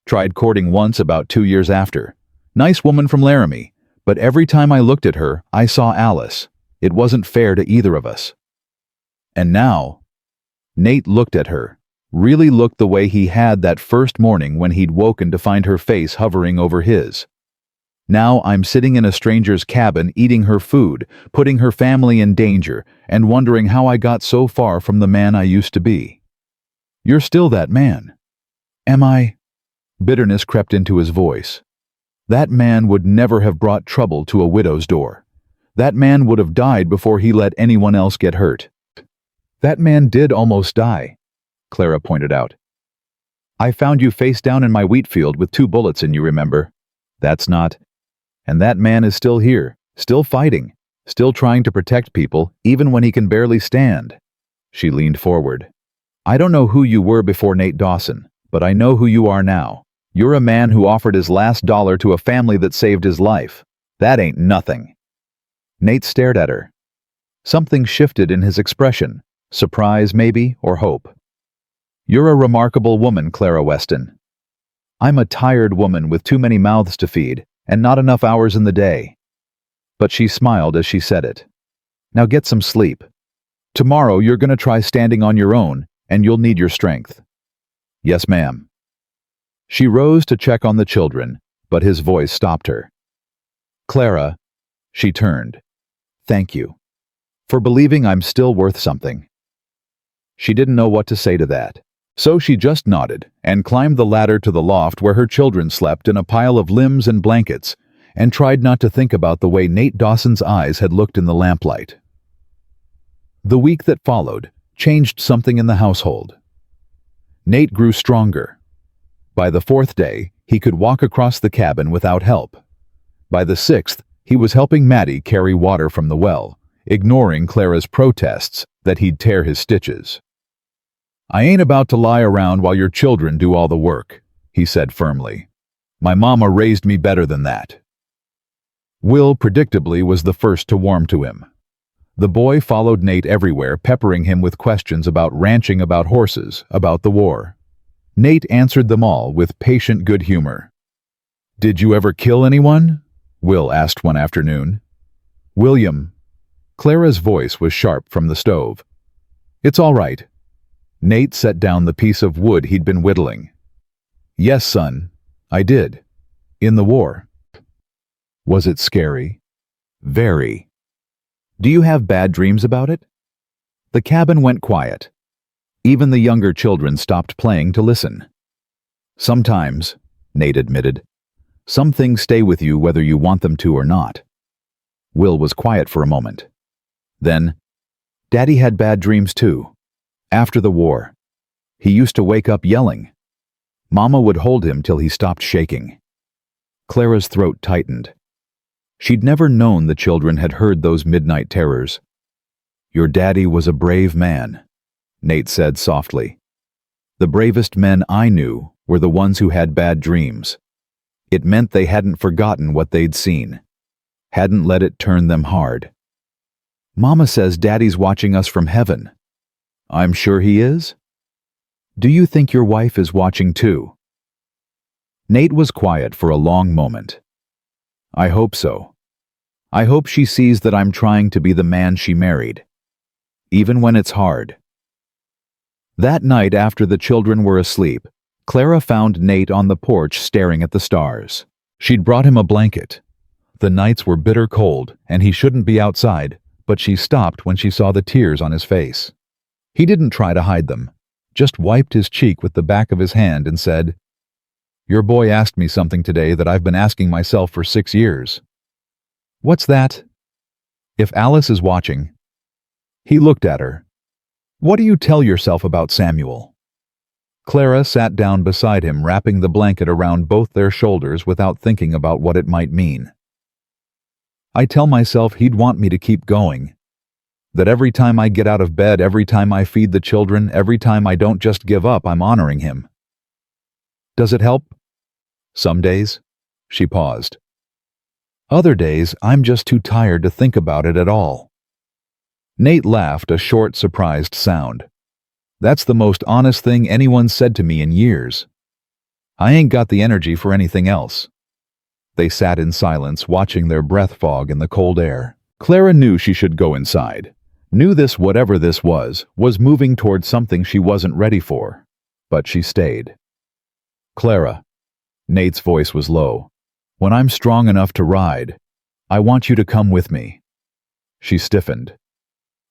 Speaker 1: Tried courting once about 2 years after. Nice woman from Laramie, but every time I looked at her, I saw Alice. It wasn't fair to either of us. And now, Nate looked at her, really looked the way he had that first morning when he'd woken to find her face hovering over his. Now I'm sitting in a stranger's cabin eating her food, putting her family in danger, and wondering how I got so far from the man I used to be. You're still that man. Am I? Bitterness crept into his voice. That man would never have brought trouble to a widow's door. That man would have died before he let anyone else get hurt. That man did almost die, Clara pointed out. I found you face down in my wheat field with 2 bullets in you, remember? That's not. And that man is still here, still fighting, still trying to protect people, even when he can barely stand. She leaned forward. I don't know who you were before Nate Dawson, but I know who you are now. You're a man who offered his last dollar to a family that saved his life. That ain't nothing. Nate stared at her. Something shifted in his expression, surprise maybe, or hope. You're a remarkable woman, Clara Weston. I'm a tired woman with too many mouths to feed, and not enough hours in the day. But she smiled as she said it. Now get some sleep. Tomorrow you're going to try standing on your own, and you'll need your strength. Yes, ma'am. She rose to check on the children, but his voice stopped her. Clara, she turned. Thank you. For believing I'm still worth something. She didn't know what to say to that. So she just nodded and climbed the ladder to the loft where her children slept in a pile of limbs and blankets, and tried not to think about the way Nate Dawson's eyes had looked in the lamplight. The week that followed changed something in the household. Nate grew stronger. By the 4th day, he could walk across the cabin without help. By the 6th, he was helping Maddie carry water from the well, ignoring Clara's protests that he'd tear his stitches. I ain't about to lie around while your children do all the work, he said firmly. My mama raised me better than that. Will, predictably, was the first to warm to him. The boy followed Nate everywhere, peppering him with questions about ranching, about horses, about the war. Nate answered them all with patient good humor. Did you ever kill anyone? Will asked one afternoon. William. Clara's voice was sharp from the stove. It's all right. Nate set down the piece of wood he'd been whittling. Yes, son, I did. In the war. Was it scary? Very. Do you have bad dreams about it? The cabin went quiet. Even the younger children stopped playing to listen. Sometimes, Nate admitted, some things stay with you whether you want them to or not. Will was quiet for a moment. Then, Daddy had bad dreams too. After the war, he used to wake up yelling. Mama would hold him till he stopped shaking. Clara's throat tightened. She'd never known the children had heard those midnight terrors. Your daddy was a brave man, Nate said softly. The bravest men I knew were the ones who had bad dreams. It meant they hadn't forgotten what they'd seen, hadn't let it turn them hard. Mama says Daddy's watching us from heaven. I'm sure he is. Do you think your wife is watching too? Nate was quiet for a long moment. I hope so. I hope she sees that I'm trying to be the man she married, even when it's hard. That night after the children were asleep, Clara found Nate on the porch staring at the stars. She'd brought him a blanket. The nights were bitter cold and he shouldn't be outside, but she stopped when she saw the tears on his face. He didn't try to hide them, just wiped his cheek with the back of his hand and said, Your boy asked me something today that I've been asking myself for 6 years. What's that? If Alice is watching. He looked at her. What do you tell yourself about Samuel? Clara sat down beside him, wrapping the blanket around both their shoulders without thinking about what it might mean. I tell myself he'd want me to keep going. That every time I get out of bed, every time I feed the children, every time I don't just give up, I'm honoring him. Does it help? Some days. She paused. Other days, I'm just too tired to think about it at all. Nate laughed, a short, surprised sound. That's the most honest thing anyone's said to me in years. I ain't got the energy for anything else." They sat in silence, watching their breath fog in the cold air. Clara knew she should go inside. Knew this, whatever this was moving toward something she wasn't ready for. But she stayed. "Clara," Nate's voice was low, "when I'm strong enough to ride, I want you to come with me." She stiffened.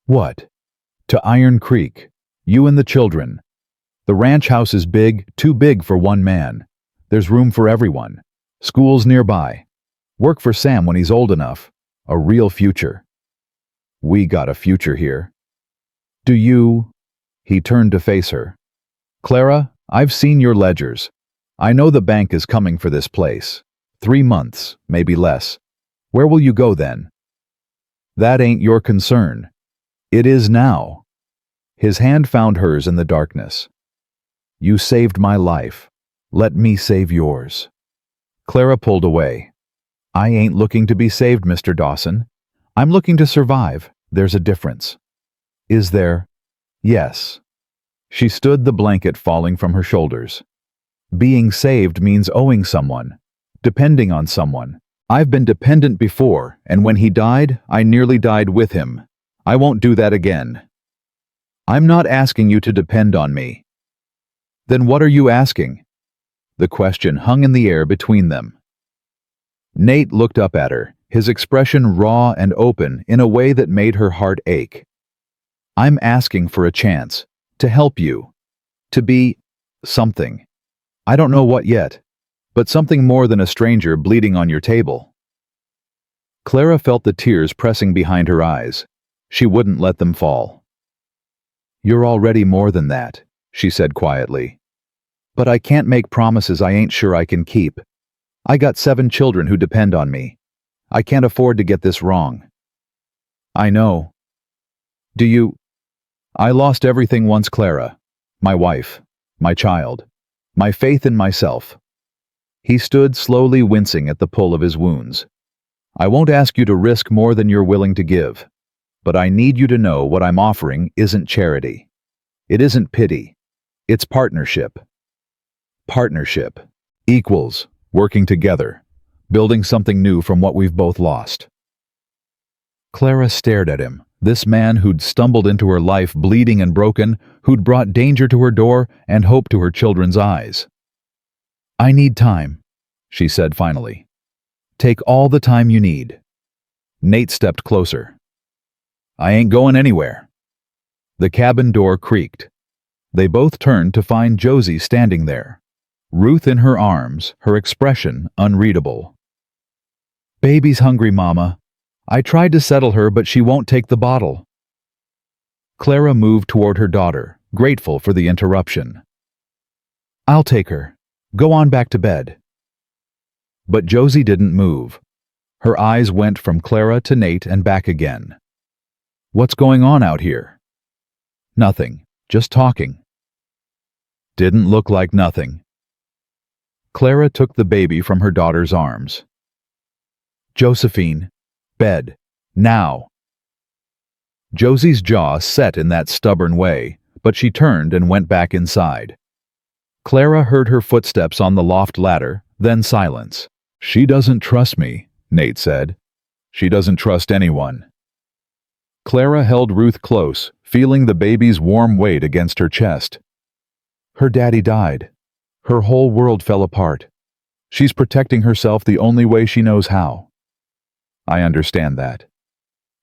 Speaker 1: "What?" "To Iron Creek. You and the children. The ranch house is big, too big for one man. There's room for everyone. School's nearby. Work for Sam when he's old enough. A real future." "We got a future here." "Do you?" He turned to face her. "Clara, I've seen your ledgers. I know the bank is coming for this place. 3 months, maybe less. Where will you go then?" "That ain't your concern. It is now." His hand found hers in the darkness. "You saved my life. Let me save yours." Clara pulled away. "I ain't looking to be saved, Mr. Dawson. I'm looking to survive. There's a difference." "Is there?" "Yes." She stood, the blanket falling from her shoulders. "Being saved means owing someone, depending on someone. I've been dependent before, and when he died, I nearly died with him. I won't do that again." "I'm not asking you to depend on me." "Then what are you asking?" The question hung in the air between them. Nate looked up at her, his expression raw and open in a way that made her heart ache. "I'm asking for a chance, to help you, to be something. I don't know what yet, but something more than a stranger bleeding on your table." Clara felt the tears pressing behind her eyes. She wouldn't let them fall. "You're already more than that," she said quietly. "But I can't make promises I ain't sure I can keep. I got 7 children who depend on me. I can't afford to get this wrong." "I know." "Do you?" "I lost everything once, Clara. My wife, my child, my faith in myself." He stood slowly, wincing at the pull of his wounds. "I won't ask you to risk more than you're willing to give. But I need you to know what I'm offering isn't charity. It isn't pity. It's partnership. Partnership. Equals, working together, building something new from what we've both lost." Clara stared at him, this man who'd stumbled into her life bleeding and broken, who'd brought danger to her door and hope to her children's eyes. "I need time," she said finally. "Take all the time you need." Nate stepped closer. "I ain't going anywhere." The cabin door creaked. They both turned to find Josie standing there, Ruth in her arms, her expression unreadable. "Baby's hungry, Mama. I tried to settle her, but she won't take the bottle." Clara moved toward her daughter, grateful for the interruption. "I'll take her. Go on back to bed." But Josie didn't move. Her eyes went from Clara to Nate and back again. "What's going on out here?" "Nothing. Just talking." Didn't look like nothing. Clara took the baby from her daughter's arms. "Josephine, bed, now." Josie's jaw set in that stubborn way, but she turned and went back inside. Clara heard her footsteps on the loft ladder, then silence. "She doesn't trust me," Nate said. "She doesn't trust anyone." Clara held Ruth close, feeling the baby's warm weight against her chest. "Her daddy died. Her whole world fell apart. She's protecting herself the only way she knows how." "I understand that.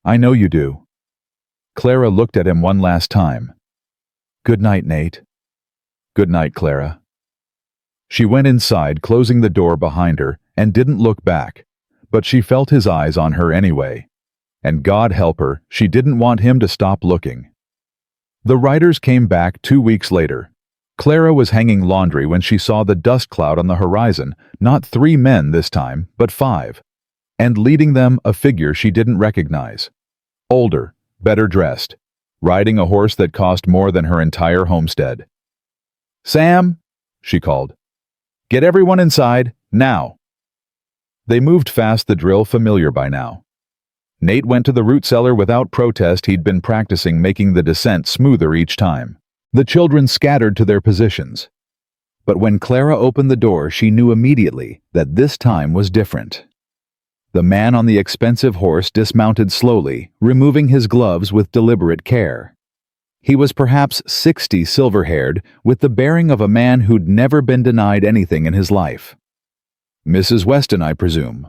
Speaker 1: I know you do." Clara looked at him one last time. "Good night, Nate." "Good night, Clara." She went inside, closing the door behind her, and didn't look back, but she felt his eyes on her anyway. And God help her, she didn't want him to stop looking. The Riders came back 2 weeks later. Clara was hanging laundry when she saw the dust cloud on the horizon, not 3 men this time, but 5. And leading them, a figure she didn't recognize. Older, better dressed, riding a horse that cost more than her entire homestead. "Sam," she called. "Get everyone inside, now." They moved fast, the drill familiar by now. Nate went to the root cellar without protest. He'd been practicing making the descent smoother each time. The children scattered to their positions. But when Clara opened the door, she knew immediately that this time was different. The man on the expensive horse dismounted slowly, removing his gloves with deliberate care. He was perhaps 60, silver-haired, with the bearing of a man who'd never been denied anything in his life. "Mrs. Weston, I presume."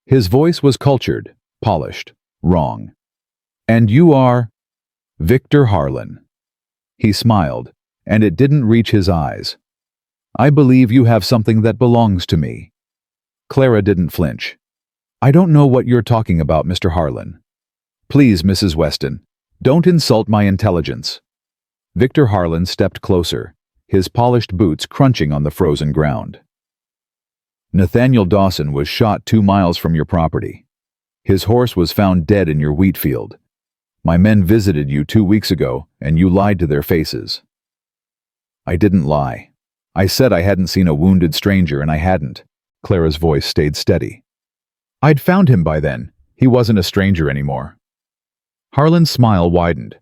Speaker 1: His voice was cultured, polished, wrong. "And you are—" "Victor Harlan." He smiled, and it didn't reach his eyes. "I believe you have something that belongs to me." Clara didn't flinch. "I don't know what you're talking about, Mr. Harlan." "Please, Mrs. Weston, don't insult my intelligence." Victor Harlan stepped closer, his polished boots crunching on the frozen ground. "Nathaniel Dawson was shot 2 miles from your property. His horse was found dead in your wheat field. My men visited you 2 weeks ago, and you lied to their faces." "I didn't lie. I said I hadn't seen a wounded stranger, and I hadn't." Clara's voice stayed steady. "I'd found him by then. He wasn't a stranger anymore." Harlan's smile widened.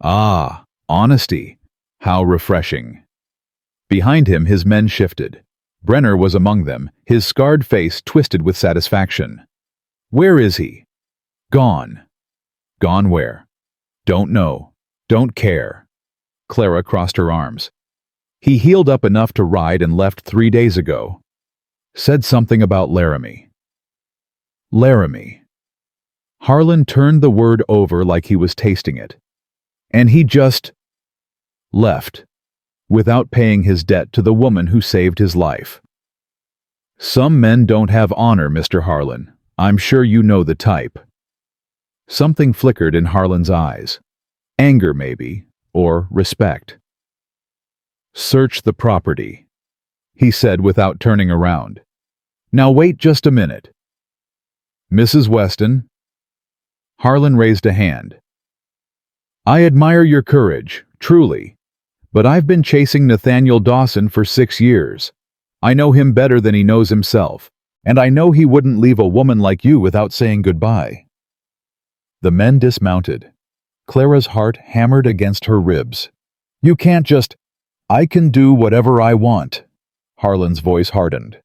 Speaker 1: "Ah, honesty. How refreshing." Behind him, his men shifted. Brenner was among them, his scarred face twisted with satisfaction. "Where is he?" "Gone." "Gone where?" "Don't know. Don't care." Clara crossed her arms. "He healed up enough to ride and left 3 days ago. Said something about Laramie." "Laramie." Harlan turned the word over like he was tasting it. "And he just left, without paying his debt to the woman who saved his life." "Some men don't have honor, Mr. Harlan. I'm sure you know the type." Something flickered in Harlan's eyes. Anger, maybe, or respect. "Search the property," he said without turning around. "Now wait just a minute." "Mrs. Weston?" Harlan raised a hand. "I admire your courage, truly, but I've been chasing Nathaniel Dawson for 6 years. I know him better than he knows himself, and I know he wouldn't leave a woman like you without saying goodbye." The men dismounted. Clara's heart hammered against her ribs. "You can't just—" "I can do whatever I want." Harlan's voice hardened.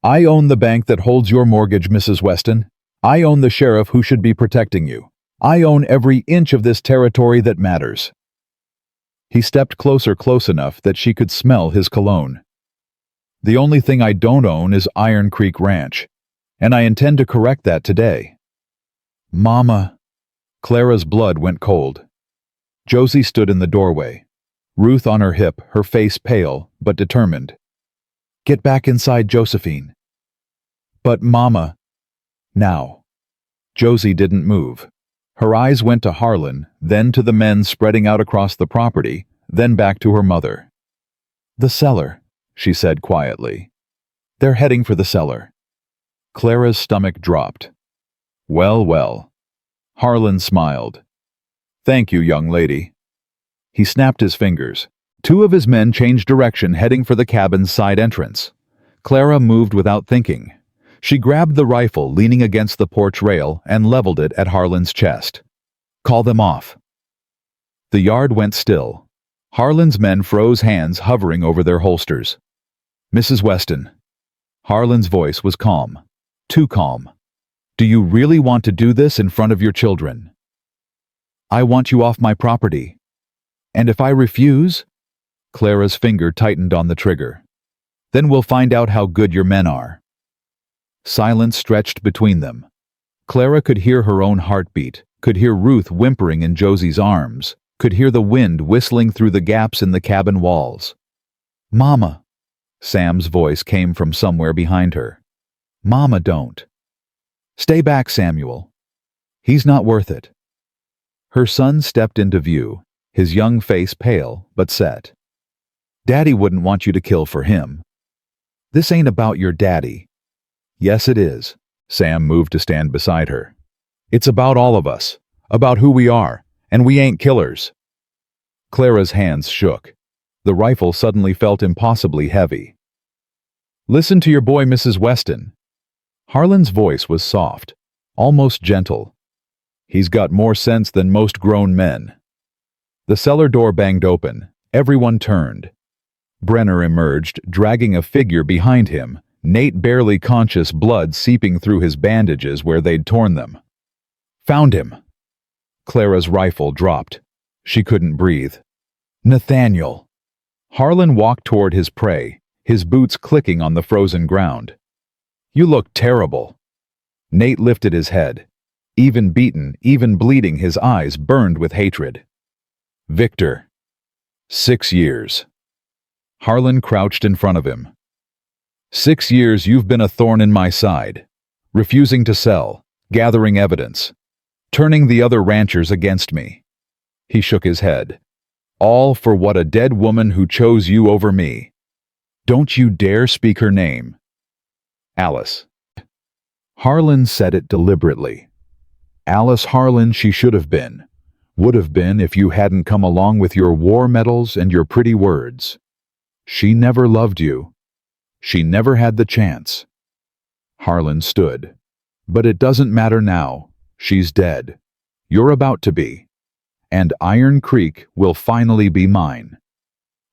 Speaker 1: "I own the bank that holds your mortgage, Mrs. Weston. I own the sheriff who should be protecting you. I own every inch of this territory that matters." He stepped close enough that she could smell his cologne. "The only thing I don't own is Iron Creek Ranch, and I intend to correct that today." "Mama." Clara's blood went cold. Josie stood in the doorway, Ruth on her hip, her face pale but determined. "Get back inside, Josephine." "But Mama." "Now." Josie didn't move. Her eyes went to Harlan, then to the men spreading out across the property, then back to her mother. "The cellar," she said quietly. "They're heading for the cellar." Clara's stomach dropped. "Well, well." Harlan smiled. "Thank you, young lady." He snapped his fingers. 2 of his men changed direction, heading for the cabin's side entrance. Clara moved without thinking. She grabbed the rifle leaning against the porch rail and leveled it at Harlan's chest. "Call them off." The yard went still. Harlan's men froze, hands hovering over their holsters. "Mrs. Weston." Harlan's voice was calm. Too calm. "Do you really want to do this in front of your children?" "I want you off my property." "And if I refuse?" Clara's finger tightened on the trigger. "Then we'll find out how good your men are." Silence stretched between them. Clara could hear her own heartbeat, could hear Ruth whimpering in Josie's arms, could hear the wind whistling through the gaps in the cabin walls. "Mama." Sam's voice came from somewhere behind her. "Mama, don't." "Stay back, Samuel. He's not worth it." Her son stepped into view, his young face pale but set. "Daddy wouldn't want you to kill for him." "This ain't about your daddy." "Yes, it is." Sam moved to stand beside her. "It's about all of us, about who we are, and we ain't killers." Clara's hands shook. The rifle suddenly felt impossibly heavy. "Listen to your boy, Mrs. Weston." Harlan's voice was soft, almost gentle. "He's got more sense than most grown men." The cellar door banged open, Everyone turned. Brenner emerged, dragging a figure behind him, Nate barely conscious, blood seeping through his bandages where they'd torn them. Found him. Clara's rifle dropped. She couldn't breathe. Nathaniel. Harlan walked toward his prey, his boots clicking on the frozen ground. You look terrible. Nate lifted his head. Even beaten, even bleeding, his eyes burned with hatred. Victor. 6 years. Harlan crouched in front of him. 6 years you've been a thorn in my side, refusing to sell, gathering evidence, turning the other ranchers against me. He shook his head. All for what? A dead woman who chose you over me. Don't you dare speak her name. Alice. Harlan said it deliberately. Alice Harlan she should have been. Would have been if you hadn't come along with your war medals and your pretty words. She never loved you. She never had the chance. Harlan stood. But it doesn't matter now. She's dead. You're about to be. And Iron Creek will finally be mine.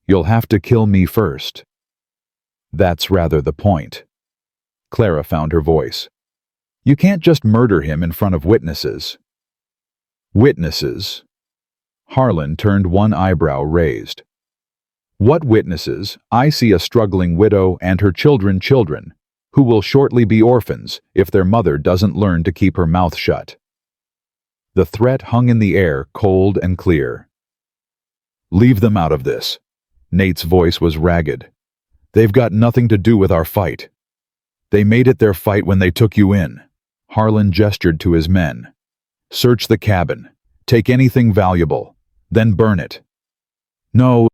Speaker 1: You'll have to kill me first. That's rather the point. Clara found her voice. You can't just murder him in front of witnesses. Witnesses? Harlan turned one eyebrow raised. What witnesses? I see a struggling widow and her children, who will shortly be orphans if their mother doesn't learn to keep her mouth shut. The threat hung in the air, cold and clear. Leave them out of this. Nate's voice was ragged. They've got nothing to do with our fight. They made it their fight when they took you in. Harlan gestured to his men. Search the cabin. Take anything valuable. Then burn it. No.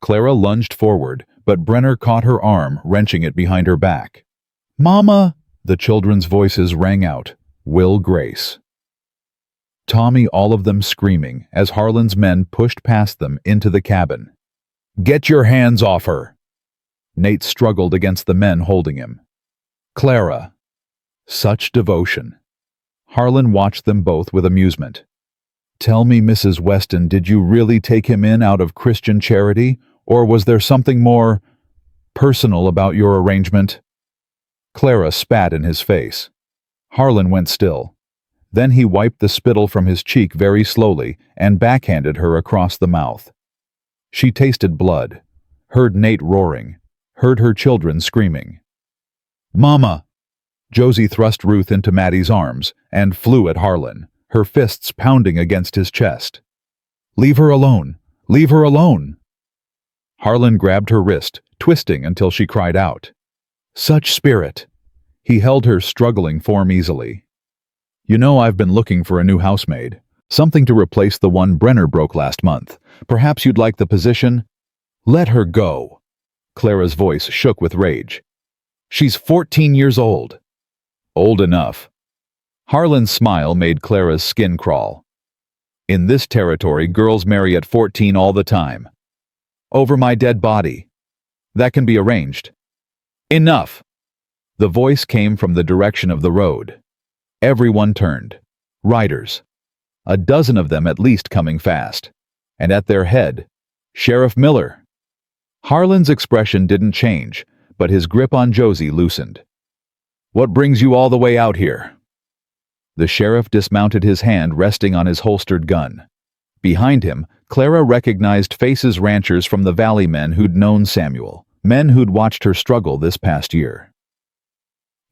Speaker 1: Clara lunged forward, but Brenner caught her arm, wrenching it behind her back. Mama! The children's voices rang out. Will Grace. Tommy, all of them screaming, as Harlan's men pushed past them into the cabin. Get your hands off her! Nate struggled against the men holding him. Clara. Such devotion. Harlan watched them both with amusement. Tell me, Mrs. Weston, did you really take him in out of Christian charity, or was there something more personal about your arrangement? Clara spat in his face. Harlan went still. Then he wiped the spittle from his cheek very slowly and backhanded her across the mouth. She tasted blood, heard Nate roaring, heard her children screaming. Mama! Josie thrust Ruth into Maddie's arms and flew at Harlan, her fists pounding against his chest. Leave her alone! Leave her alone! Harlan grabbed her wrist, twisting until she cried out. Such spirit! He held her struggling form easily. You know, I've been looking for a new housemaid. Something to replace the one Brenner broke last month. Perhaps you'd like the position? Let her go. Clara's voice shook with rage. She's 14 years old. Old enough. Harlan's smile made Clara's skin crawl. In this territory, girls marry at 14 all the time. Over my dead body. That can be arranged. Enough! The voice came from the direction of the road. Everyone turned. Riders. A dozen of them at least coming fast. And at their head, Sheriff Miller. Harlan's expression didn't change, but his grip on Josie loosened. What brings you all the way out here? The sheriff dismounted, his hand resting on his holstered gun. Behind him, Clara recognized faces, ranchers from the Valley, men who'd known Samuel, men who'd watched her struggle this past year.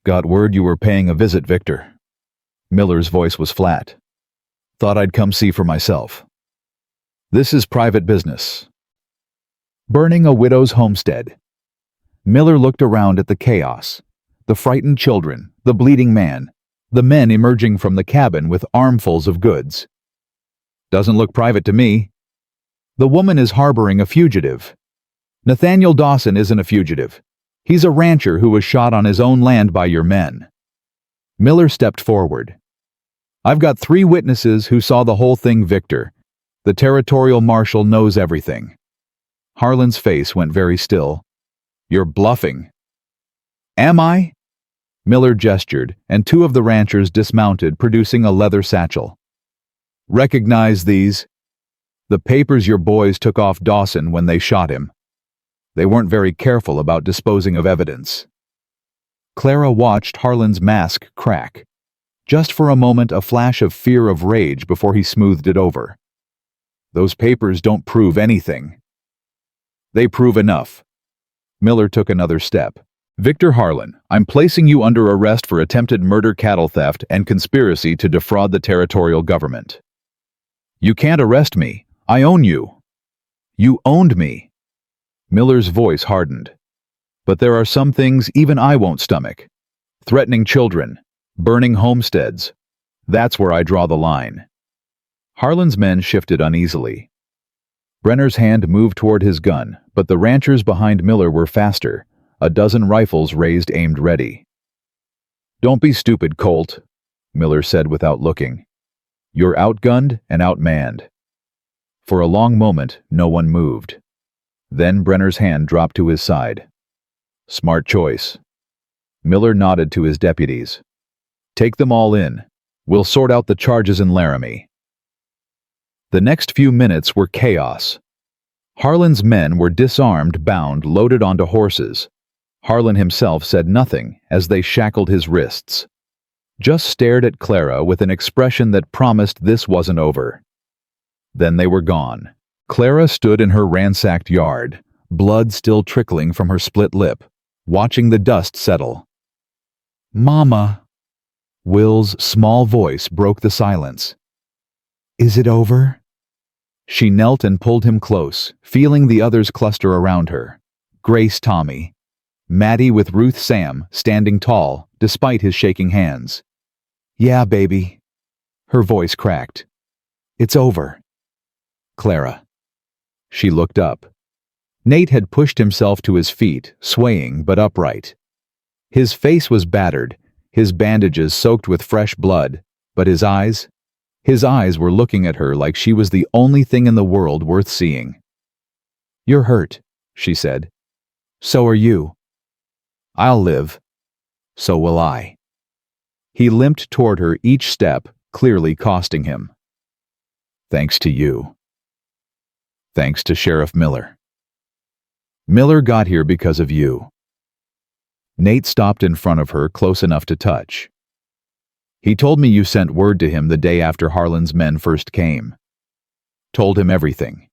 Speaker 1: Got word you were paying a visit, Victor. Miller's voice was flat. Thought I'd come see for myself. This is private business. Burning a widow's homestead. Miller looked around at the chaos. The frightened children, the bleeding man, the men emerging from the cabin with armfuls of goods. Doesn't look private to me. The woman is harboring a fugitive. Nathaniel Dawson isn't a fugitive. He's a rancher who was shot on his own land by your men. Miller stepped forward. I've got 3 witnesses who saw the whole thing, Victor. The territorial marshal knows everything. Harlan's face went very still. You're bluffing. Am I? Miller gestured, and 2 of the ranchers dismounted, producing a leather satchel. Recognize these? The papers your boys took off Dawson when they shot him. They weren't very careful about disposing of evidence. Clara watched Harlan's mask crack. Just for a moment, a flash of fear of rage before he smoothed it over. Those papers don't prove anything. They prove enough. Miller took another step. Victor Harlan, I'm placing you under arrest for attempted murder, cattle theft, and conspiracy to defraud the territorial government. You can't arrest me. I own you. You owned me. Miller's voice hardened. But there are some things even I won't stomach. Threatening children, burning homesteads. That's where I draw the line. Harlan's men shifted uneasily. Brenner's hand moved toward his gun, but the ranchers behind Miller were faster, a dozen rifles raised, aimed ready. Don't be stupid, Colt, Miller said without looking. You're outgunned and outmanned. For a long moment, no one moved. Then Brenner's hand dropped to his side. Smart choice. Miller nodded to his deputies. Take them all in. We'll sort out the charges in Laramie. The next few minutes were chaos. Harlan's men were disarmed, bound, loaded onto horses. Harlan himself said nothing as they shackled his wrists. Just stared at Clara with an expression that promised this wasn't over. Then they were gone. Clara stood in her ransacked yard, blood still trickling from her split lip, watching the dust settle. Mama! Will's small voice broke the silence. Is it over? She knelt and pulled him close, feeling the others cluster around her. Grace, Tommy. Maddie with Ruth, Sam, standing tall, despite his shaking hands. Yeah, baby. Her voice cracked. It's over. Clara. She looked up. Nate had pushed himself to his feet, swaying but upright. His face was battered, his bandages soaked with fresh blood, but his eyes were looking at her like she was the only thing in the world worth seeing. You're hurt, she said. So are you. I'll live. So will I. He limped toward her each step, clearly costing him. Thanks to you. Thanks to Sheriff Miller. Miller got here because of you. Nate stopped in front of her, close enough to touch. He told me you sent word to him the day after Harlan's men first came. Told him everything.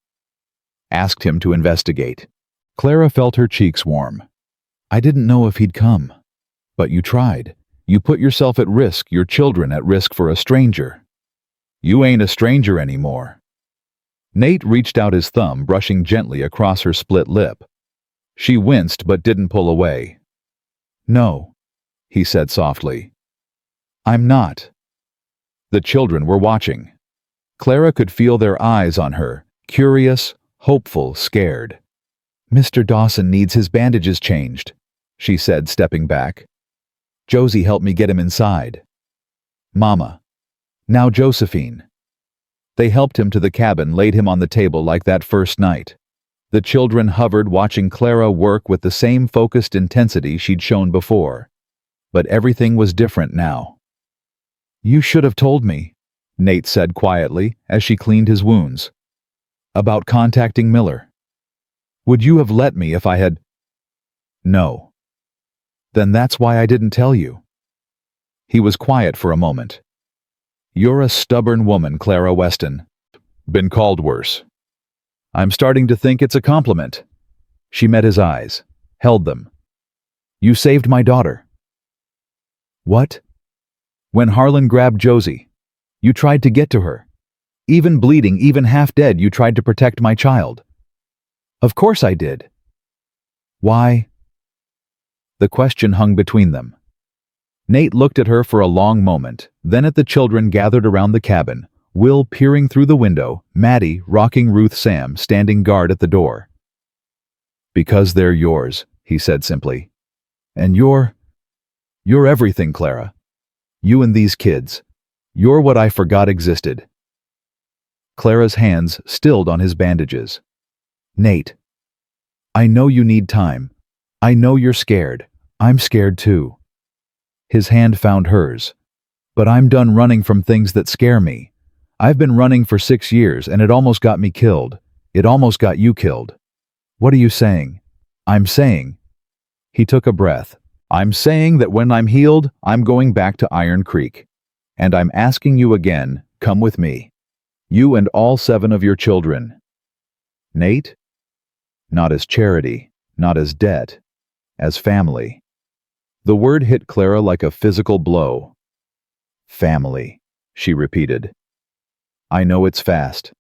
Speaker 1: Asked him to investigate. Clara felt her cheeks warm. I didn't know if he'd come. But you tried. You put yourself at risk, your children at risk for a stranger. You ain't a stranger anymore. Nate reached out his thumb, brushing gently across her split lip. She winced but didn't pull away. No, he said softly. I'm not. The children were watching. Clara could feel their eyes on her, curious, hopeful, scared. Mr. Dawson needs his bandages changed, she said, stepping back. Josie helped me get him inside. Mama. Now Josephine. They helped him to the cabin, laid him on the table like that first night. The children hovered, watching Clara work with the same focused intensity she'd shown before. But everything was different now. You should have told me, Nate said quietly as she cleaned his wounds. About contacting Miller. Would you have let me if I had... No. Then that's why I didn't tell you. He was quiet for a moment. You're a stubborn woman, Clara Weston. Been called worse. I'm starting to think it's a compliment. She met his eyes, held them. You saved my daughter. What? When Harlan grabbed Josie, you tried to get to her. Even bleeding, even half dead, you tried to protect my child. Of course I did. Why? The question hung between them. Nate looked at her for a long moment, then at the children gathered around the cabin, Will peering through the window, Maddie rocking Ruth, Sam standing guard at the door. Because they're yours, he said simply. And you're everything, Clara. You and these kids. You're what I forgot existed. Clara's hands stilled on his bandages. Nate. I know you need time. I know you're scared. I'm scared too. His hand found hers. But I'm done running from things that scare me. I've been running for 6 years and it almost got me killed. It almost got you killed. What are you saying? I'm saying. He took a breath. I'm saying that when I'm healed, I'm going back to Iron Creek. And I'm asking you again, come with me. You and all 7 of your children. Nate? Not as charity, not as debt, as family. The word hit Clara like a physical blow. Family, she repeated. I know it's fast.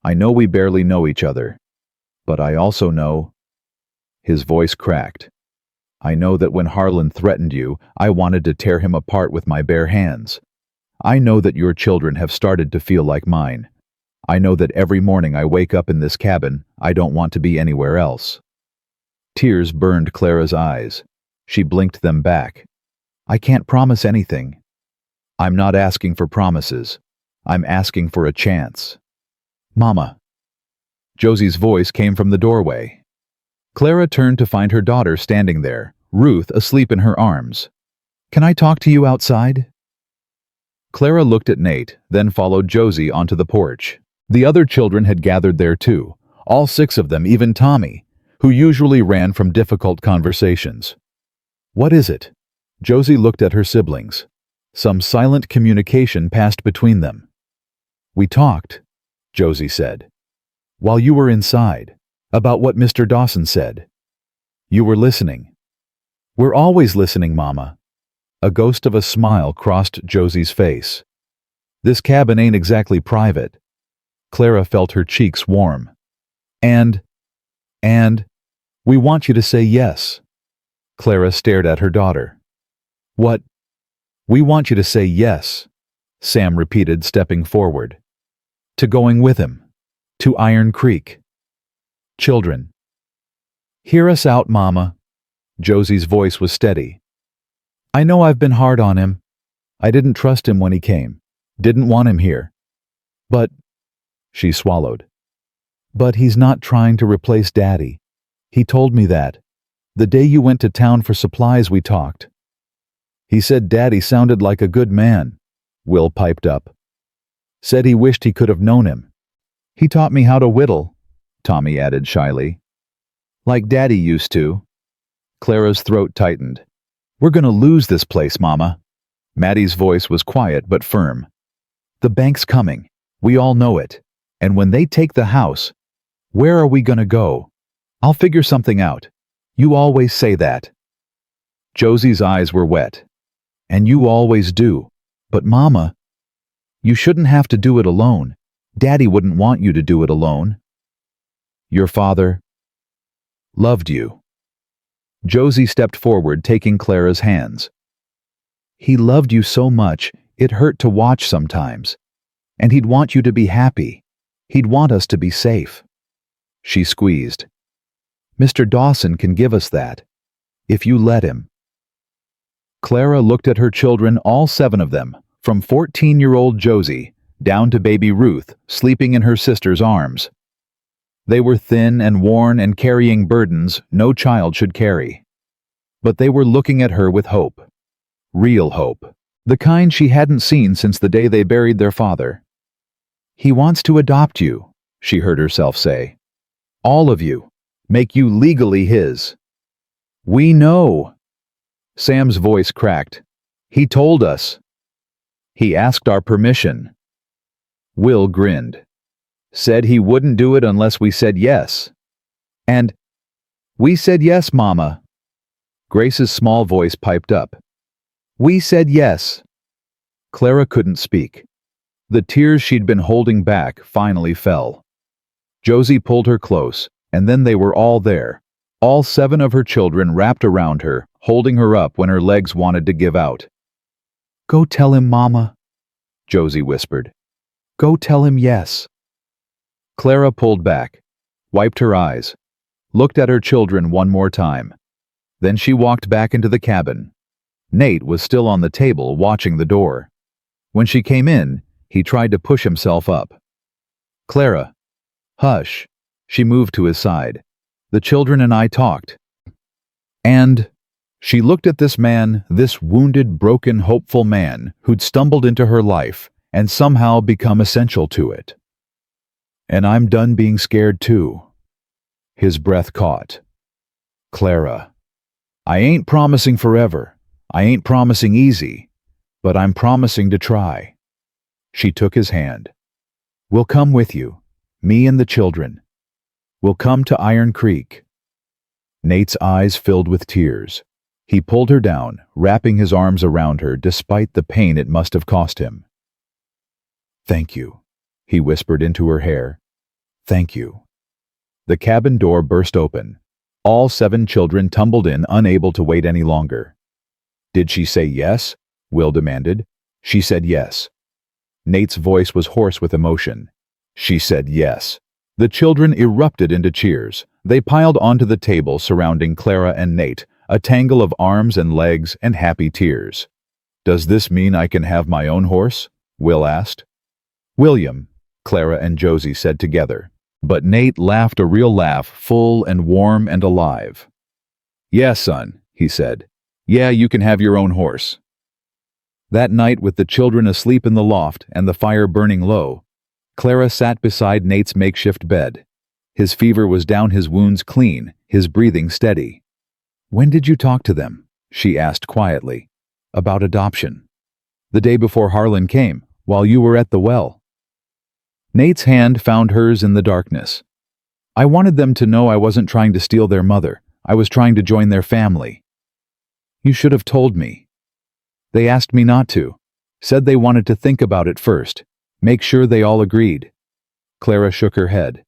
Speaker 1: I know we barely know each other. But I also know... His voice cracked. I know that when Harlan threatened you, I wanted to tear him apart with my bare hands. I know that your children have started to feel like mine. I know that every morning I wake up in this cabin, I don't want to be anywhere else. Tears burned Clara's eyes. She blinked them back. I can't promise anything. I'm not asking for promises. I'm asking for a chance. Mama. Josie's voice came from the doorway. Clara turned to find her daughter standing there, Ruth asleep in her arms. Can I talk to you outside? Clara looked at Nate, then followed Josie onto the porch. The other children had gathered there too, all 6 of them, even Tommy, who usually ran from difficult conversations. What is it? Josie looked at her siblings. Some silent communication passed between them. We talked, Josie said. While you were inside, about what Mr. Dawson said. You were listening. We're always listening, Mama. A ghost of a smile crossed Josie's face. This cabin ain't exactly private. Clara felt her cheeks warm. And, we want you to say yes. Clara stared at her daughter. What? We want you to say yes, Sam repeated, stepping forward. To going with him. To Iron Creek. Children. Hear us out, Mama. Josie's voice was steady. I know I've been hard on him. I didn't trust him when he came. Didn't want him here. But, she swallowed. But he's not trying to replace Daddy. He told me that. The day you went to town for supplies, we talked. He said Daddy sounded like a good man, Will piped up. Said he wished he could have known him. He taught me how to whittle, Tommy added shyly. Like Daddy used to. Clara's throat tightened. We're gonna lose this place, Mama. Maddie's voice was quiet but firm. The bank's coming. We all know it. And when they take the house, where are we gonna go? I'll figure something out. You always say that. Josie's eyes were wet. And you always do. But Mama, you shouldn't have to do it alone. Daddy wouldn't want you to do it alone. Your father loved you. Josie stepped forward, taking Clara's hands. He loved you so much, it hurt to watch sometimes. And he'd want you to be happy. He'd want us to be safe. She squeezed. Mr. Dawson can give us that, if you let him. Clara looked at her children, all 7 of them, from 14-year-old Josie down to baby Ruth, sleeping in her sister's arms. They were thin and worn and carrying burdens no child should carry. But they were looking at her with hope. Real hope. The kind she hadn't seen since the day they buried their father. He wants to adopt you, she heard herself say. All of you. Make you legally his. We know. Sam's voice cracked. He told us. He asked our permission. Will grinned. Said he wouldn't do it unless we said yes. And we said yes, Mama. Grace's small voice piped up. We said yes. Clara couldn't speak. The tears she'd been holding back finally fell. Josie pulled her close, and then they were all there, all 7 of her children wrapped around her, holding her up when her legs wanted to give out. Go tell him, Mama, Josie whispered. Go tell him yes. Clara pulled back, wiped her eyes, looked at her children one more time. Then she walked back into the cabin. Nate was still on the table watching the door. When she came in, he tried to push himself up. Clara, hush. She moved to his side. The children and I talked. And she looked at this man, this wounded, broken, hopeful man who'd stumbled into her life, and somehow become essential to it. And I'm done being scared too. His breath caught. Clara, I ain't promising forever. I ain't promising easy, but I'm promising to try. She took his hand. We'll come with you, me and the children. We'll come to Iron Creek. Nate's eyes filled with tears. He pulled her down, wrapping his arms around her despite the pain it must have cost him. Thank you, he whispered into her hair. Thank you. The cabin door burst open. All 7 children tumbled in, unable to wait any longer. Did she say yes? Will demanded. She said yes. Nate's voice was hoarse with emotion. She said yes. The children erupted into cheers. They piled onto the table surrounding Clara and Nate, a tangle of arms and legs and happy tears. Does this mean I can have my own horse? Will asked. William, Clara and Josie said together. But Nate laughed a real laugh, full and warm and alive. Yeah, son, he said. Yeah, you can have your own horse. That night, with the children asleep in the loft and the fire burning low, Clara sat beside Nate's makeshift bed. His fever was down, his wounds clean, his breathing steady. When did you talk to them? She asked quietly. About adoption. The day before Harlan came, while you were at the well. Nate's hand found hers in the darkness. I wanted them to know I wasn't trying to steal their mother. I was trying to join their family. You should have told me. They asked me not to. Said they wanted to think about it first. Make sure they all agreed. Clara shook her head.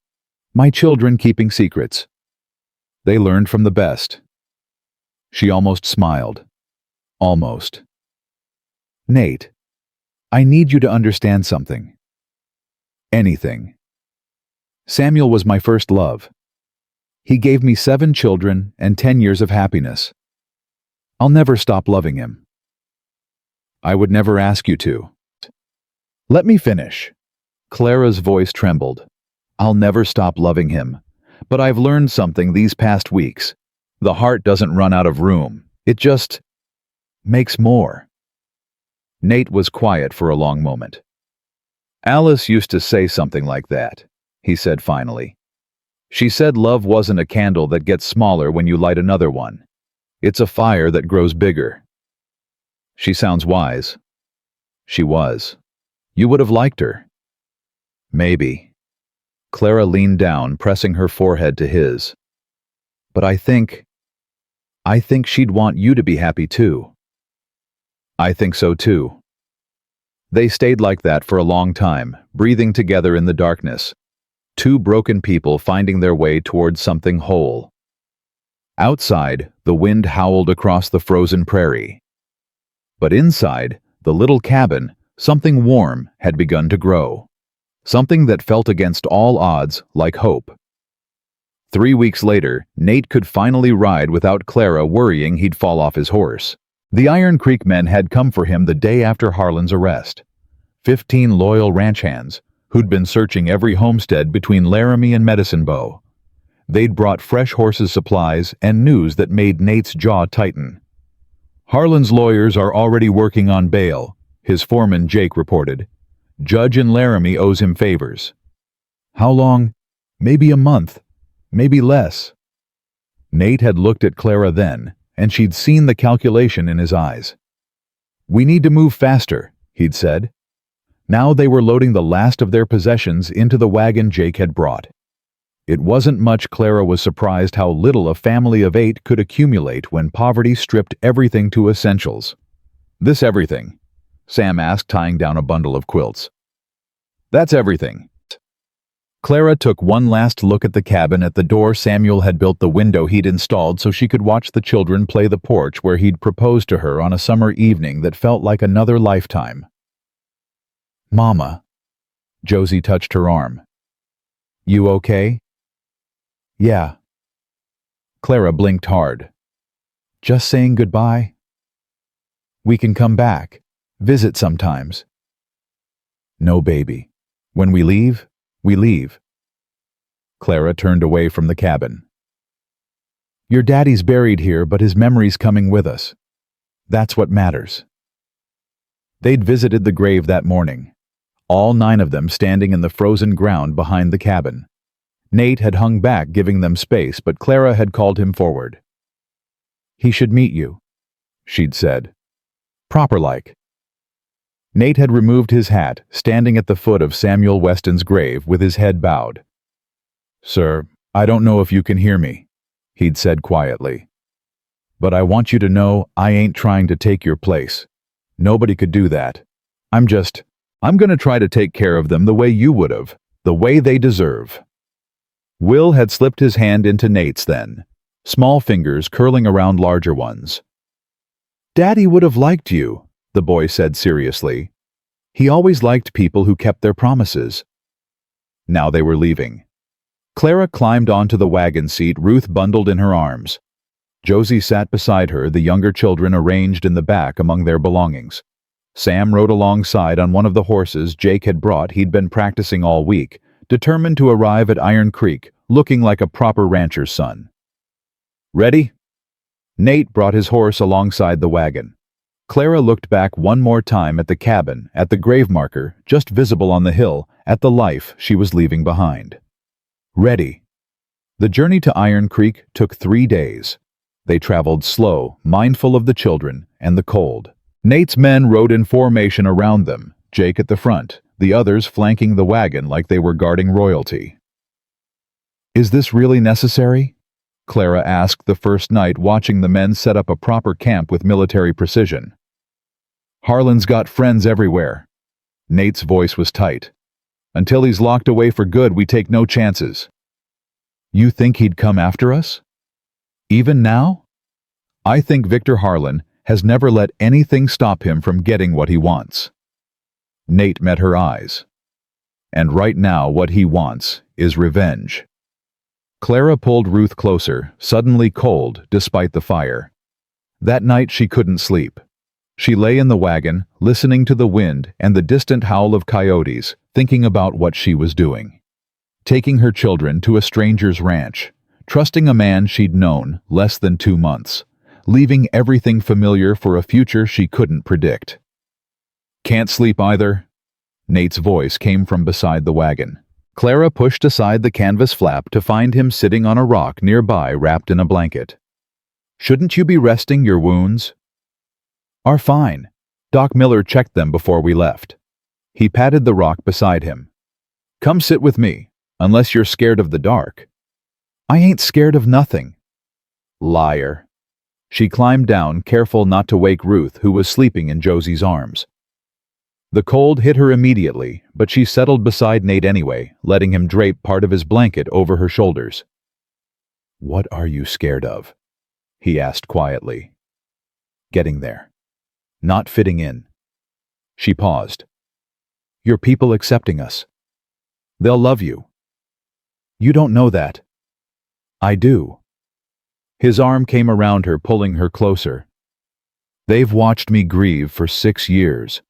Speaker 1: My children keeping secrets. They learned from the best. She almost smiled. Almost. Nate, I need you to understand something. Anything. Samuel was my first love. He gave me 7 children and 10 years of happiness. I'll never stop loving him. I would never ask you to. Let me finish. Clara's voice trembled. I'll never stop loving him. But I've learned something these past weeks. The heart doesn't run out of room. It just makes more. Nate was quiet for a long moment. Alice used to say something like that, he said finally. She said love wasn't a candle that gets smaller when you light another one. It's a fire that grows bigger. She sounds wise. She was. You would have liked her. Maybe. Clara leaned down, pressing her forehead to his. But I think she'd want you to be happy too. I think so too. They stayed like that for a long time, breathing together in the darkness. 2 broken people finding their way towards something whole. Outside, the wind howled across the frozen prairie. But inside, the little cabin, something warm had begun to grow. Something that felt against all odds, like hope. 3 weeks later, Nate could finally ride without Clara worrying he'd fall off his horse. The Iron Creek men had come for him the day after Harlan's arrest. 15 loyal ranch hands, who'd been searching every homestead between Laramie and Medicine Bow. They'd brought fresh horses' supplies and news that made Nate's jaw tighten. Harlan's lawyers are already working on bail, his foreman Jake reported. Judge in Laramie owes him favors. How long? Maybe a month. Maybe less. Nate had looked at Clara then, and she'd seen the calculation in his eyes. We need to move faster, he'd said. Now they were loading the last of their possessions into the wagon Jake had brought. It wasn't much. Clara was surprised how little a family of 8 could accumulate when poverty stripped everything to essentials. This everything? Sam asked, tying down a bundle of quilts. That's everything. Clara took one last look at the cabin. At the door, Samuel had built the window he'd installed so she could watch the children play the porch where he'd proposed to her on a summer evening that felt like another lifetime. Mama. Josie touched her arm. You okay? Yeah. Clara blinked hard. Just saying goodbye? We can come back, visit sometimes. No, baby. When we leave, we leave. Clara turned away from the cabin. Your daddy's buried here, but his memory's coming with us. That's what matters. They'd visited the grave that morning. all 9 of them standing in the frozen ground behind the cabin. Nate had hung back, giving them space, but Clara had called him forward. "He should meet you," she'd said. "Proper-like." Nate had removed his hat, standing at the foot of Samuel Weston's grave with his head bowed. "Sir, I don't know if you can hear me," he'd said quietly. "But I want you to know I ain't trying to take your place. Nobody could do that. I'm gonna try to take care of them the way you would have, the way they deserve." Will had slipped his hand into Nate's then, small fingers curling around larger ones. "Daddy would have liked you," the boy said seriously. "He always liked people who kept their promises." Now they were leaving. Clara climbed onto the wagon seat, Ruth bundled in her arms. Josie sat beside her, the younger children arranged in the back among their belongings. Sam rode alongside on one of the horses Jake had brought. He'd been practicing all week, determined to arrive at Iron Creek, looking like a proper rancher's son. "Ready?" Nate brought his horse alongside the wagon. Clara looked back one more time at the cabin, at the grave marker, just visible on the hill, at the life she was leaving behind. Ready. The journey to Iron Creek took 3 days. They traveled slow, mindful of the children and the cold. Nate's men rode in formation around them, Jake at the front, the others flanking the wagon like they were guarding royalty. "Is this really necessary?" Clara asked the first night, watching the men set up a proper camp with military precision. "Harlan's got friends everywhere." Nate's voice was tight. "Until he's locked away for good, we take no chances." "You think he'd come after us? Even now?" "I think Victor Harlan has never let anything stop him from getting what he wants." Nate met her eyes. "And right now what he wants is revenge." Clara pulled Ruth closer, suddenly cold despite the fire. That night she couldn't sleep. She lay in the wagon, listening to the wind and the distant howl of coyotes, thinking about what she was doing. Taking her children to a stranger's ranch, trusting a man she'd known less than 2 months, leaving everything familiar for a future she couldn't predict. "Can't sleep either?" Nate's voice came from beside the wagon. Clara pushed aside the canvas flap to find him sitting on a rock nearby, wrapped in a blanket. "Shouldn't you be resting? Your wounds are fine. Doc Miller checked them before we left." He patted the rock beside him. "Come sit with me, unless you're scared of the dark." "I ain't scared of nothing." Liar. She climbed down, careful not to wake Ruth, who was sleeping in Josie's arms. The cold hit her immediately, but she settled beside Nate anyway, letting him drape part of his blanket over her shoulders. "What are you scared of?" he asked quietly. "Getting there. Not fitting in." She paused. "Your people accepting us. They'll love you." "You don't know that." "I do." His arm came around her, pulling her closer. "They've watched me grieve for 6 years.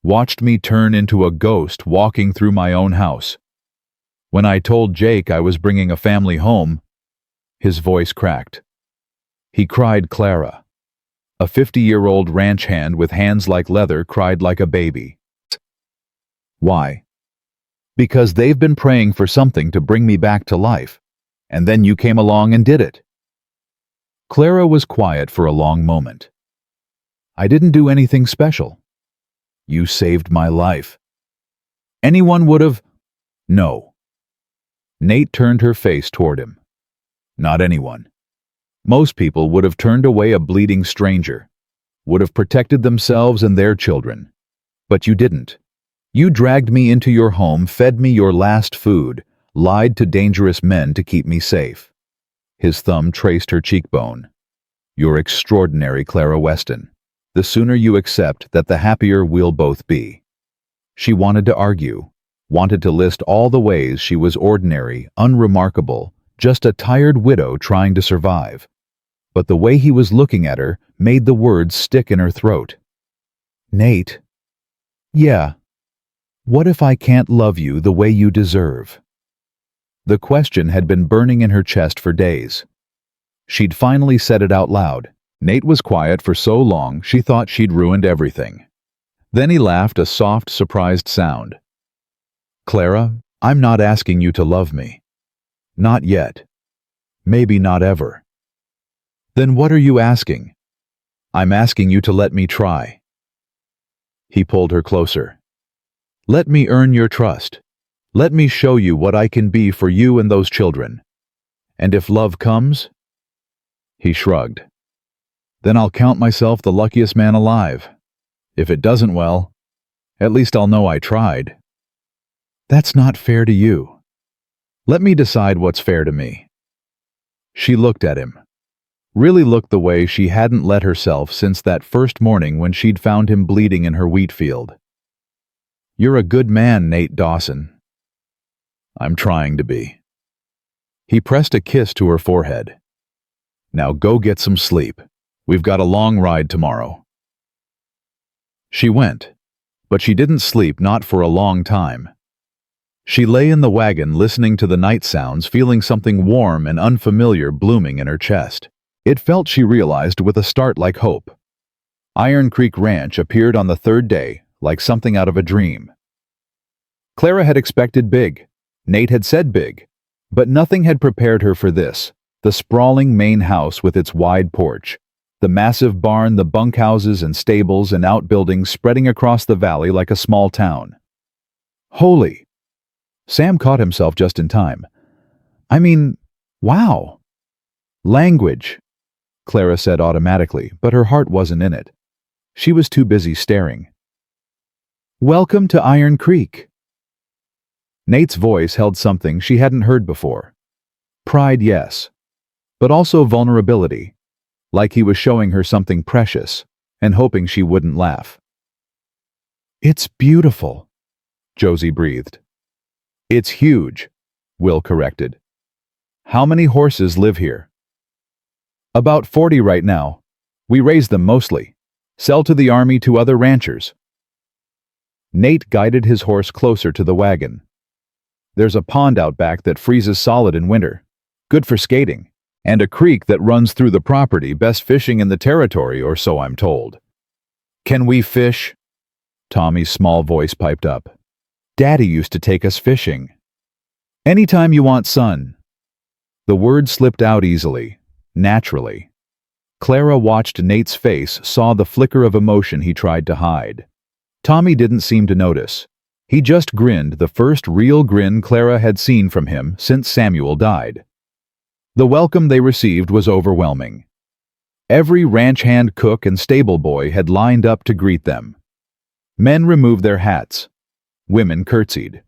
Speaker 1: Watched me turn into a ghost walking through my own house. When I told Jake I was bringing a family home," his voice cracked. He cried Clara. A 50-year-old ranch hand with hands like leather cried like a baby. "Why?" "Because they've been praying for something to bring me back to life, and then you came along and did it." Clara was quiet for a long moment. "I didn't do anything special." "You saved my life." "Anyone would have—" "No." Nate turned her face toward him. "Not anyone. Most people would have turned away a bleeding stranger, would have protected themselves and their children. But you didn't. You dragged me into your home, fed me your last food, lied to dangerous men to keep me safe." His thumb traced her cheekbone. "You're extraordinary, Clara Weston. The sooner you accept that, the happier we'll both be." She wanted to argue, wanted to list all the ways she was ordinary, unremarkable, just a tired widow trying to survive. But the way he was looking at her made the words stick in her throat. "Nate." "Yeah. What if I can't love you the way you deserve?" The question had been burning in her chest for days. She'd finally said it out loud. Nate was quiet for so long she thought she'd ruined everything. Then he laughed, a soft, surprised sound. Clara, I'm not asking you to love me. Not yet. Maybe not ever. Then what are you asking? I'm asking you to let me try. He pulled her closer. Let me earn your trust. Let me show you what I can be for you and those children. And if love comes? He shrugged. Then I'll count myself the luckiest man alive. If it doesn't, well, at least I'll know I tried. That's not fair to you. Let me decide what's fair to me. She looked at him. Really looked the way she hadn't let herself since that first morning when she'd found him bleeding in her wheat field. You're a good man, Nate Dawson. I'm trying to be. He pressed a kiss to her forehead. Now go get some sleep. We've got a long ride tomorrow. She went, but she didn't sleep, not for a long time. She lay in the wagon listening to the night sounds, feeling something warm and unfamiliar blooming in her chest. It felt, she realized with a start, like hope. Iron Creek Ranch appeared on the third day, like something out of a dream. Clara had expected big. Nate had said big. But nothing had prepared her for this. The sprawling main house with its wide porch. The massive barn, the bunkhouses and stables and outbuildings spreading across the valley like a small town. Holy! Sam caught himself just in time. I mean, wow! Language, Clara said automatically, but her heart wasn't in it. She was too busy staring. Welcome to Iron Creek. Nate's voice held something she hadn't heard before. Pride, yes, but also vulnerability, like he was showing her something precious and hoping she wouldn't laugh. It's beautiful, Josie breathed. It's huge, Will corrected. How many horses live here? About 40 right now. We raise them mostly. Sell to the army, to other ranchers. Nate guided his horse closer to the wagon. There's a pond out back that freezes solid in winter. Good for skating. And a creek that runs through the property, best fishing in the territory, or so I'm told. Can we fish? Tommy's small voice piped up. Daddy used to take us fishing. Anytime you want, son. The word slipped out easily, naturally. Clara watched Nate's face, saw the flicker of emotion he tried to hide. Tommy didn't seem to notice. He just grinned, the first real grin Clara had seen from him since Samuel died. The welcome they received was overwhelming. Every ranch hand, cook, and stable boy had lined up to greet them. Men removed their hats. Women curtsied.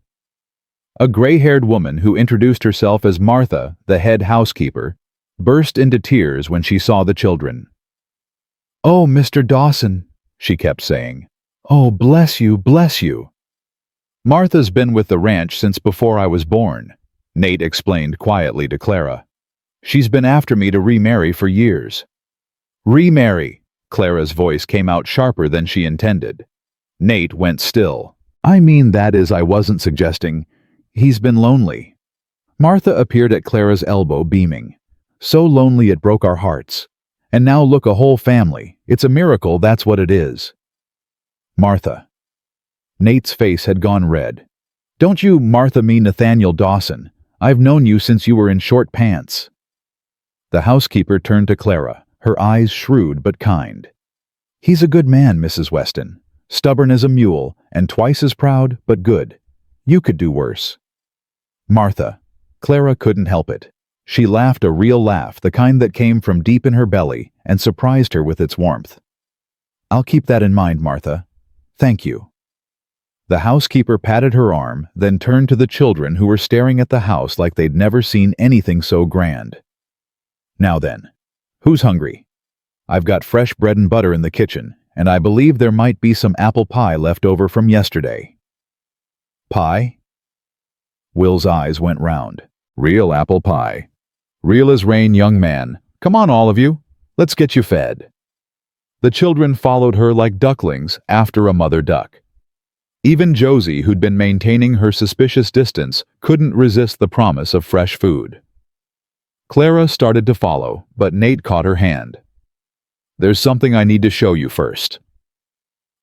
Speaker 1: A gray-haired woman who introduced herself as Martha, the head housekeeper, burst into tears when she saw the children. "Oh, Mr. Dawson," she kept saying. "Oh, bless you, bless you." Martha's been with the ranch since before I was born, Nate explained quietly to Clara. She's been after me to remarry for years. Remarry, Clara's voice came out sharper than she intended. Nate went still. I mean, that is, I wasn't suggesting. He's been lonely. Martha appeared at Clara's elbow, beaming. So lonely it broke our hearts. And now look, a whole family. It's a miracle, that's what it is. Martha. Nate's face had gone red. Don't you Martha me Nathaniel Dawson. I've known you since you were in short pants. The housekeeper turned to Clara, her eyes shrewd but kind. He's a good man, Mrs. Weston. Stubborn as a mule, and twice as proud, but good. You could do worse. Martha. Clara couldn't help it. She laughed, a real laugh, the kind that came from deep in her belly, and surprised her with its warmth. I'll keep that in mind, Martha. Thank you. The housekeeper patted her arm, then turned to the children who were staring at the house like they'd never seen anything so grand. Now then, who's hungry? I've got fresh bread and butter in the kitchen, and I believe there might be some apple pie left over from yesterday. Pie? Will's eyes went round. Real apple pie. Real as rain, young man. Come on, all of you. Let's get you fed. The children followed her like ducklings after a mother duck. Even Josie, who'd been maintaining her suspicious distance, couldn't resist the promise of fresh food. Clara started to follow, but Nate caught her hand. There's something I need to show you first.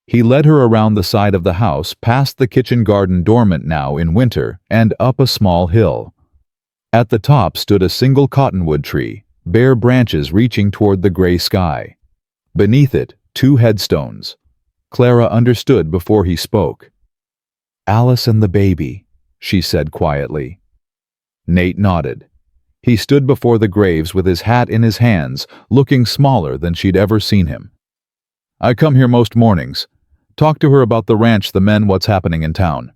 Speaker 1: He led her around the side of the house, past the kitchen garden dormant now in winter, and up a small hill. At the top stood a single cottonwood tree, bare branches reaching toward the gray sky. Beneath it, 2 headstones. Clara understood before he spoke. "Alice and the baby," she said quietly. Nate nodded. He stood before the graves with his hat in his hands, looking smaller than she'd ever seen him. "I come here most mornings. Talk to her about the ranch, the men, what's happening in town."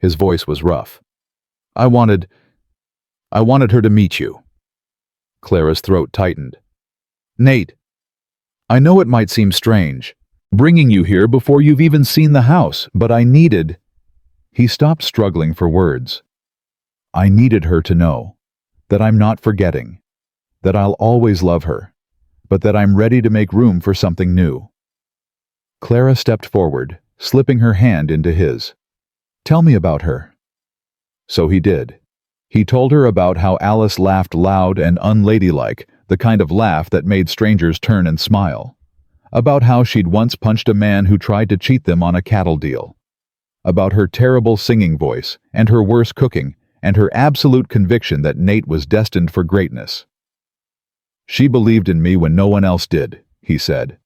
Speaker 1: His voice was rough. I wanted her to meet you." Clara's throat tightened. "Nate, I know it might seem strange, bringing you here before you've even seen the house, but I needed—" He stopped, struggling for words. "I needed her to know that I'm not forgetting, that I'll always love her, but that I'm ready to make room for something new." Clara stepped forward, slipping her hand into his. "Tell me about her." So he did. He told her about how Alice laughed loud and unladylike, the kind of laugh that made strangers turn and smile. About how she'd once punched a man who tried to cheat them on a cattle deal. About her terrible singing voice, and her worse cooking, and her absolute conviction that Nate was destined for greatness. "She believed in me when no one else did," he said.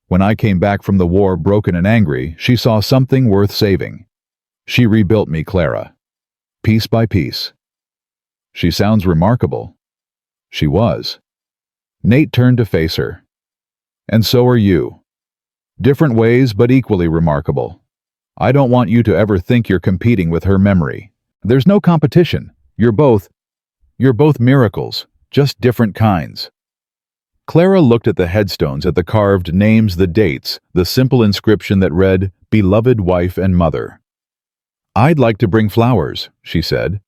Speaker 1: "When I came back from the war broken and angry, she saw something worth saving. She rebuilt me, Clara. Piece by piece." "She sounds remarkable." She was. Nate turned to face her. "And so are you. Different ways, but equally remarkable. I don't want you to ever think you're competing with her memory. There's no competition. You're both miracles, just different kinds." Clara looked at the headstones, at the carved names, the dates, the simple inscription that read, "Beloved wife and mother." "I'd like to bring flowers," she said.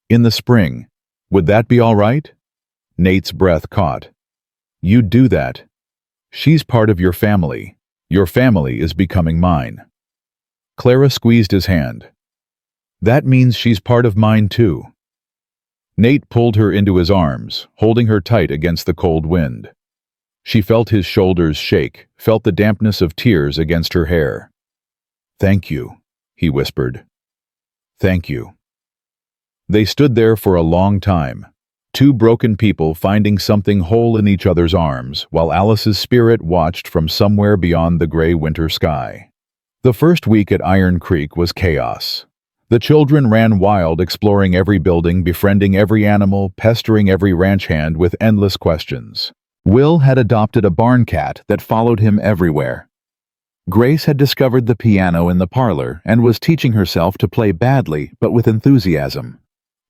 Speaker 1: "In the spring. Would that be all right?" Nate's breath caught. "You'd do that. She's part of your family. Your family is becoming mine." Clara squeezed his hand. "That means she's part of mine too." Nate pulled her into his arms, holding her tight against the cold wind. She felt his shoulders shake, felt the dampness of tears against her hair. "Thank you," he whispered. "Thank you." They stood there for a long time, 2 broken people finding something whole in each other's arms, while Alice's spirit watched from somewhere beyond the gray winter sky. The first week at Iron Creek was chaos. The children ran wild, exploring every building, befriending every animal, pestering every ranch hand with endless questions. Will had adopted a barn cat that followed him everywhere. Grace had discovered the piano in the parlor and was teaching herself to play badly but with enthusiasm.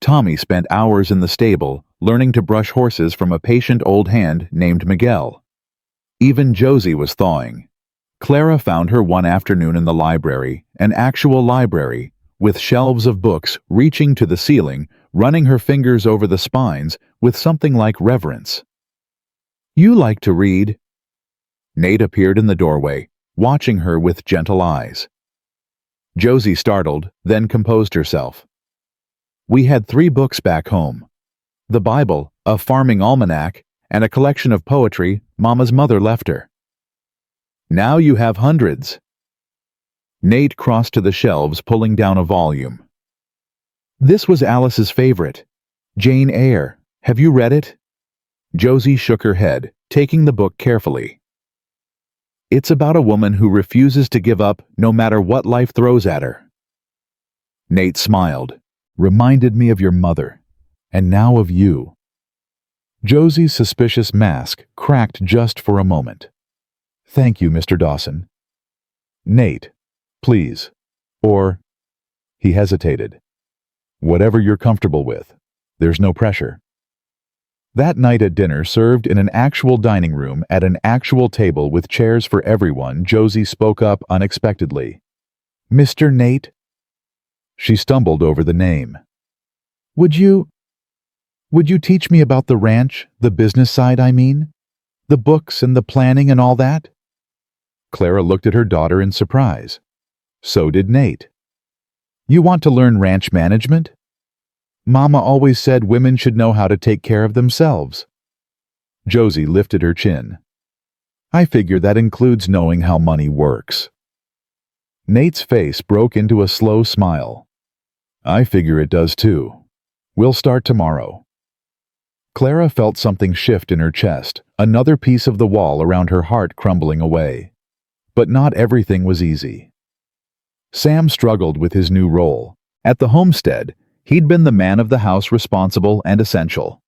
Speaker 1: Tommy spent hours in the stable, learning to brush horses from a patient old hand named Miguel. Even Josie was thawing. Clara found her one afternoon in the library, an actual library, with shelves of books reaching to the ceiling, running her fingers over the spines with something like reverence. "You like to read." Nate appeared in the doorway, watching her with gentle eyes. Josie startled, then composed herself. "We had 3 books back home. The Bible, a farming almanac, and a collection of poetry Mama's mother left her. Now you have hundreds." Nate crossed to the shelves, pulling down a volume. "This was Alice's favorite, Jane Eyre. Have you read it?" Josie shook her head, taking the book carefully. "It's about a woman who refuses to give up no matter what life throws at her." Nate smiled. "Reminded me of your mother, and now of you." Josie's suspicious mask cracked just for a moment. "Thank you, Mr. Dawson." "Nate, please." Or, he hesitated. "Whatever you're comfortable with. There's no pressure." That night at dinner, served in an actual dining room at an actual table with chairs for everyone, Josie spoke up unexpectedly. "Mr. Nate?" She stumbled over the name. Would you teach me about the ranch, the business side, I mean? The books and the planning and all that?" Clara looked at her daughter in surprise. So did Nate. "You want to learn ranch management? Mama always said women should know how to take care of themselves." Josie lifted her chin. "I figure that includes knowing how money works." Nate's face broke into a slow smile. I figure it does too. We'll start tomorrow. Clara felt something shift in her chest, another piece of the wall around her heart crumbling away. But not everything was easy. Sam struggled with his new role. At the homestead, he'd been the man of the house, responsible and essential.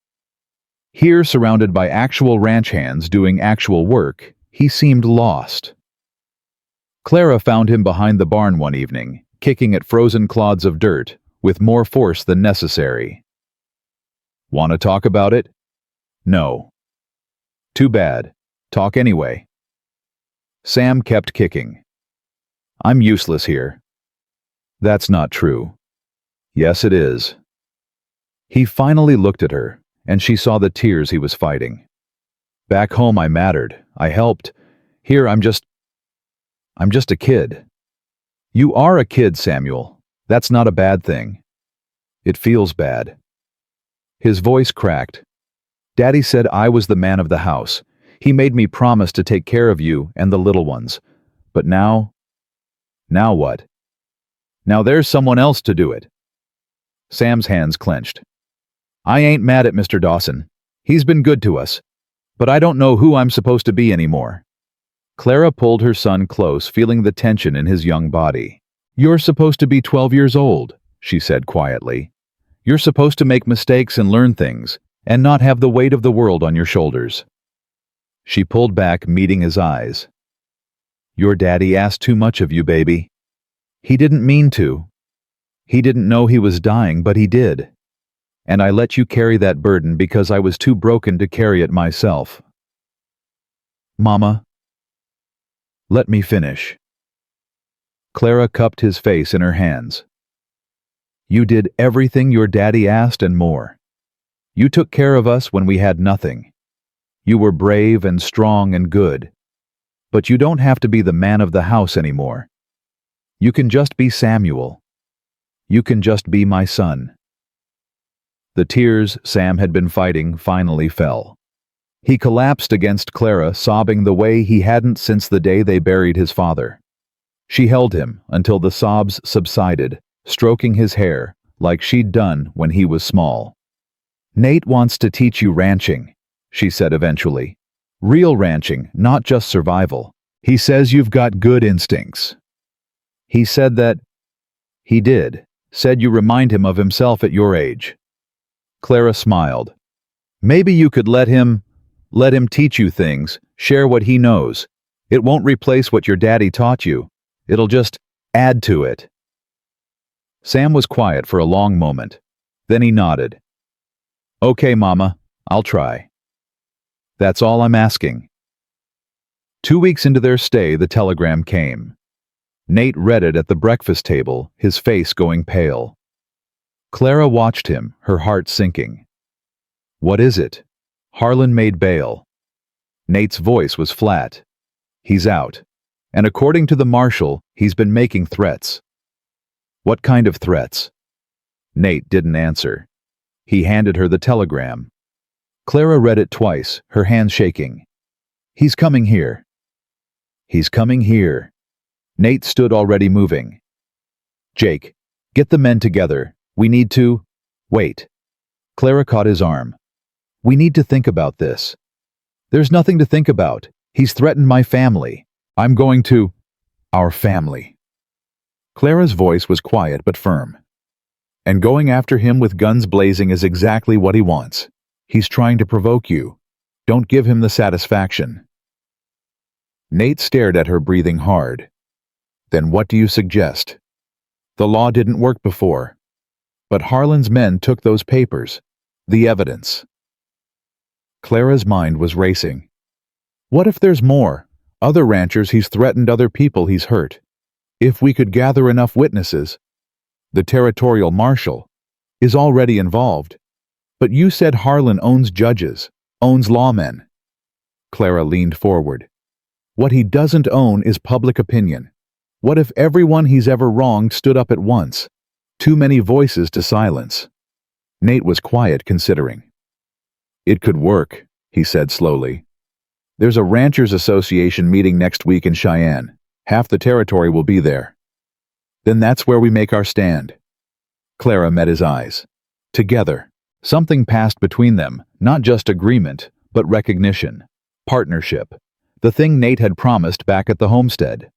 Speaker 1: Here, surrounded by actual ranch hands doing actual work, he seemed lost. Clara found him behind the barn one evening, kicking at frozen clods of dirt, with more force than necessary. Want to talk about it? No. Too bad. Talk anyway. Sam kept kicking. I'm useless here. That's not true. Yes, it is. He finally looked at her, and she saw the tears he was fighting. Back home I mattered. I helped. Here I'm just a kid. You are a kid, Samuel. That's not a bad thing. It feels bad. His voice cracked. Daddy said I was the man of the house. He made me promise to take care of you and the little ones. But now what? Now there's someone else to do it. Sam's hands clenched. I ain't mad at Mr. Dawson. He's been good to us. But I don't know who I'm supposed to be anymore. Clara pulled her son close, feeling the tension in his young body. You're supposed to be 12 years old, she said quietly. You're supposed to make mistakes and learn things, and not have the weight of the world on your shoulders. She pulled back, meeting his eyes. Your daddy asked too much of you, baby. He didn't mean to. He didn't know he was dying, but he did. And I let you carry that burden because I was too broken to carry it myself. Mama, let me finish. Clara cupped his face in her hands. You did everything your daddy asked and more. You took care of us when we had nothing. You were brave and strong and good. But you don't have to be the man of the house anymore. You can just be Samuel. You can just be my son. The tears Sam had been fighting finally fell. He collapsed against Clara, sobbing the way he hadn't since the day they buried his father. She held him until the sobs subsided, stroking his hair like she'd done when he was small. Nate wants to teach you ranching, she said eventually. Real ranching, not just survival. He says you've got good instincts. He said that. He did. Said you remind him of himself at your age. Clara smiled. Maybe you could let him teach you things, share what he knows. It won't replace what your daddy taught you. It'll just add to it. Sam was quiet for a long moment. Then he nodded. Okay, Mama, I'll try. That's all I'm asking. 2 weeks into their stay, the telegram came. Nate read it at the breakfast table, his face going pale. Clara watched him, her heart sinking. What is it? Harlan made bail. Nate's voice was flat. He's out. And according to the marshal, he's been making threats. What kind of threats? Nate didn't answer. He handed her the telegram. Clara read it twice, her hands shaking. He's coming here. He's coming here. Nate stood already moving. Jake, get the men together. We need to... Wait. Clara caught his arm. We need to think about this. There's nothing to think about. He's threatened my family. I'm going to... Our family. Clara's voice was quiet but firm. And going after him with guns blazing is exactly what he wants. He's trying to provoke you. Don't give him the satisfaction. Nate stared at her, breathing hard. Then what do you suggest? The law didn't work before. But Harlan's men took those papers. The evidence. Clara's mind was racing. What if there's more? Other ranchers he's threatened, other people he's hurt. If we could gather enough witnesses. The territorial marshal is already involved. But you said Harlan owns judges, owns lawmen. Clara leaned forward. What he doesn't own is public opinion. What if everyone he's ever wronged stood up at once? Too many voices to silence. Nate was quiet, considering. It could work, he said slowly. There's a ranchers association meeting next week in Cheyenne. Half the territory will be there. Then that's where we make our stand. Clara met his eyes. Together. Something passed between them, not just agreement, but recognition. Partnership. The thing Nate had promised back at the homestead.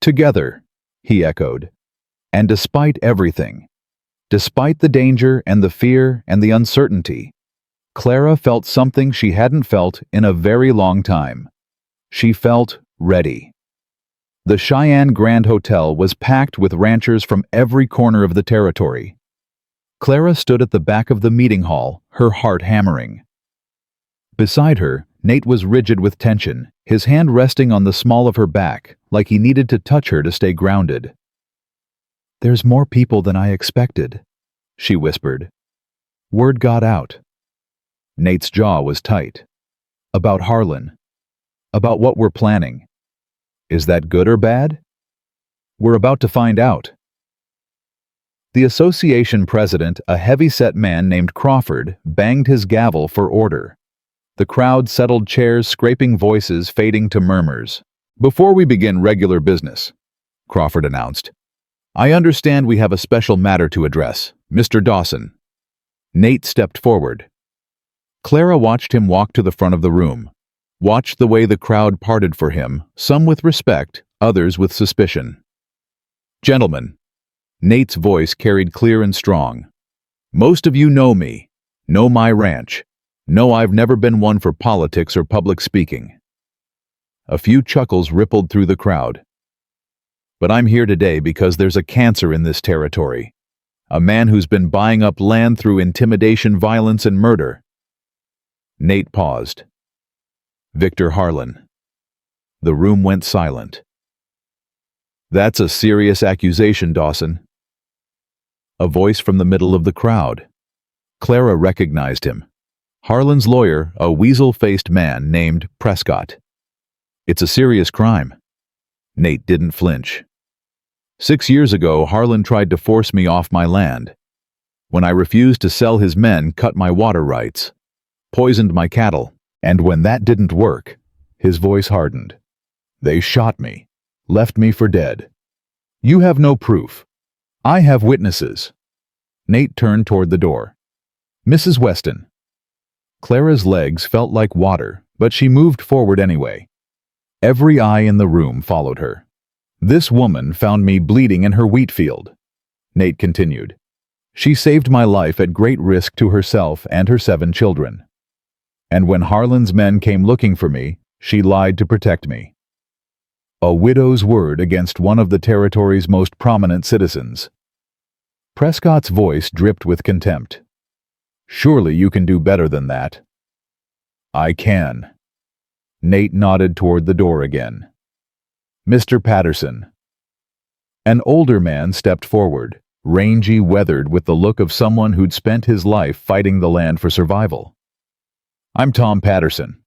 Speaker 1: Together, he echoed. And despite everything, despite the danger and the fear and the uncertainty, Clara felt something she hadn't felt in a very long time. She felt ready. The Cheyenne Grand Hotel was packed with ranchers from every corner of the territory. Clara stood at the back of the meeting hall, her heart hammering. Beside her, Nate was rigid with tension, his hand resting on the small of her back, like he needed to touch her to stay grounded. "There's more people than I expected," she whispered. Word got out. Nate's jaw was tight. About Harlan. About what we're planning. Is that good or bad? We're about to find out. The association president, a heavy-set man named Crawford, banged his gavel for order. The crowd settled chairs, scraping voices fading to murmurs. "Before we begin regular business," Crawford announced, "I understand we have a special matter to address. Mr. Dawson." Nate stepped forward. Clara watched him walk to the front of the room, watched the way the crowd parted for him, some with respect, others with suspicion. "Gentlemen," Nate's voice carried clear and strong, "most of you know me, know my ranch, know I've never been one for politics or public speaking." A few chuckles rippled through the crowd. "But I'm here today because there's a cancer in this territory. A man who's been buying up land through intimidation, violence, and murder." Nate paused. "Victor Harlan." The room went silent. "That's a serious accusation, Dawson." A voice from the middle of the crowd. Clara recognized him. Harlan's lawyer, a weasel-faced man named Prescott. "It's a serious crime." Nate didn't flinch. "6 years ago, Harlan tried to force me off my land. When I refused to sell, his men cut my water rights, poisoned my cattle, and when that didn't work," his voice hardened, "they shot me, left me for dead. You have no proof. I have witnesses." Nate turned toward the door. "Mrs. Weston." Clara's legs felt like water, but she moved forward anyway. Every eye in the room followed her. "This woman found me bleeding in her wheat field," Nate continued. "She saved my life at great risk to herself and her 7 children. And when Harlan's men came looking for me, she lied to protect me." A widow's word against one of the territory's most prominent citizens. Prescott's voice dripped with contempt. "Surely you can do better than that." "I can." Nate nodded toward the door again. "Mr. Patterson." An older man stepped forward, rangy, weathered, with the look of someone who'd spent his life fighting the land for survival. "I'm Tom Patterson.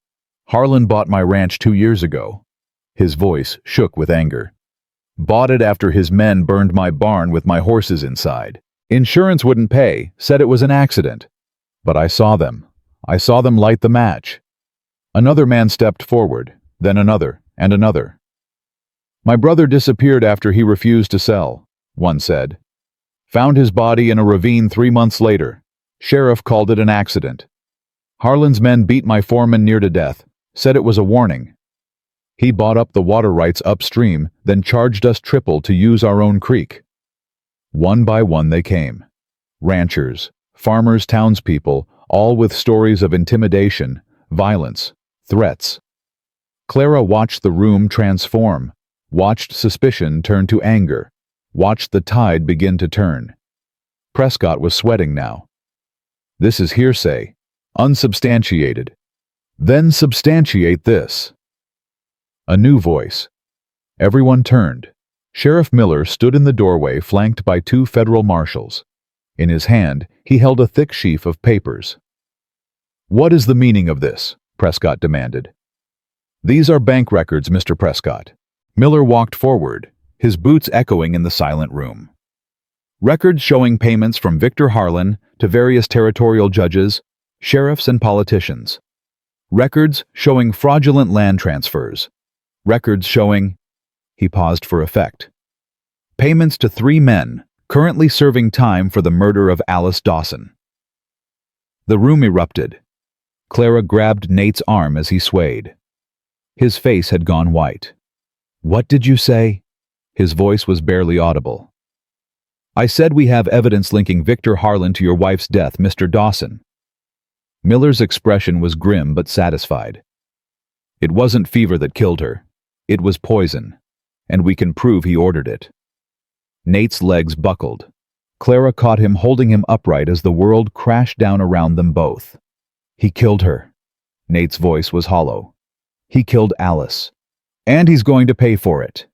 Speaker 1: Harlan bought my ranch 2 years ago." His voice shook with anger. "Bought it after his men burned my barn with my horses inside. Insurance wouldn't pay, said it was an accident. But I saw them. I saw them light the match." Another man stepped forward, then another, and another. "My brother disappeared after he refused to sell," one said. "Found his body in a ravine 3 months later. Sheriff called it an accident. Harlan's men beat my foreman near to death, said it was a warning. He bought up the water rights upstream, then charged us triple to use our own creek." One by one they came. Ranchers, farmers, townspeople, all with stories of intimidation, violence, threats. Clara watched the room transform, watched suspicion turn to anger, watched the tide begin to turn. Prescott was sweating now. "This is hearsay, unsubstantiated. Then substantiate this." A new voice. Everyone turned. Sheriff Miller stood in the doorway, flanked by 2 federal marshals. In his hand, he held a thick sheaf of papers. "What is the meaning of this?" Prescott demanded. "These are bank records, Mr. Prescott." Miller walked forward, his boots echoing in the silent room. "Records showing payments from Victor Harlan to various territorial judges, sheriffs, and politicians. Records showing fraudulent land transfers. Records showing—" He paused for effect. Payments to 3 men, currently serving time for the murder of Alice Dawson. The room erupted. Clara grabbed Nate's arm as he swayed. His face had gone white. "What did you say?" His voice was barely audible. "I said we have evidence linking Victor Harlan to your wife's death, Mr. Dawson." Miller's expression was grim but satisfied. "It wasn't fever that killed her. It was poison, and we can prove he ordered it." Nate's legs buckled. Clara caught him holding him upright as the world crashed down around them both. "He killed her." Nate's voice was hollow. "He killed Alice. And he's going to pay for it."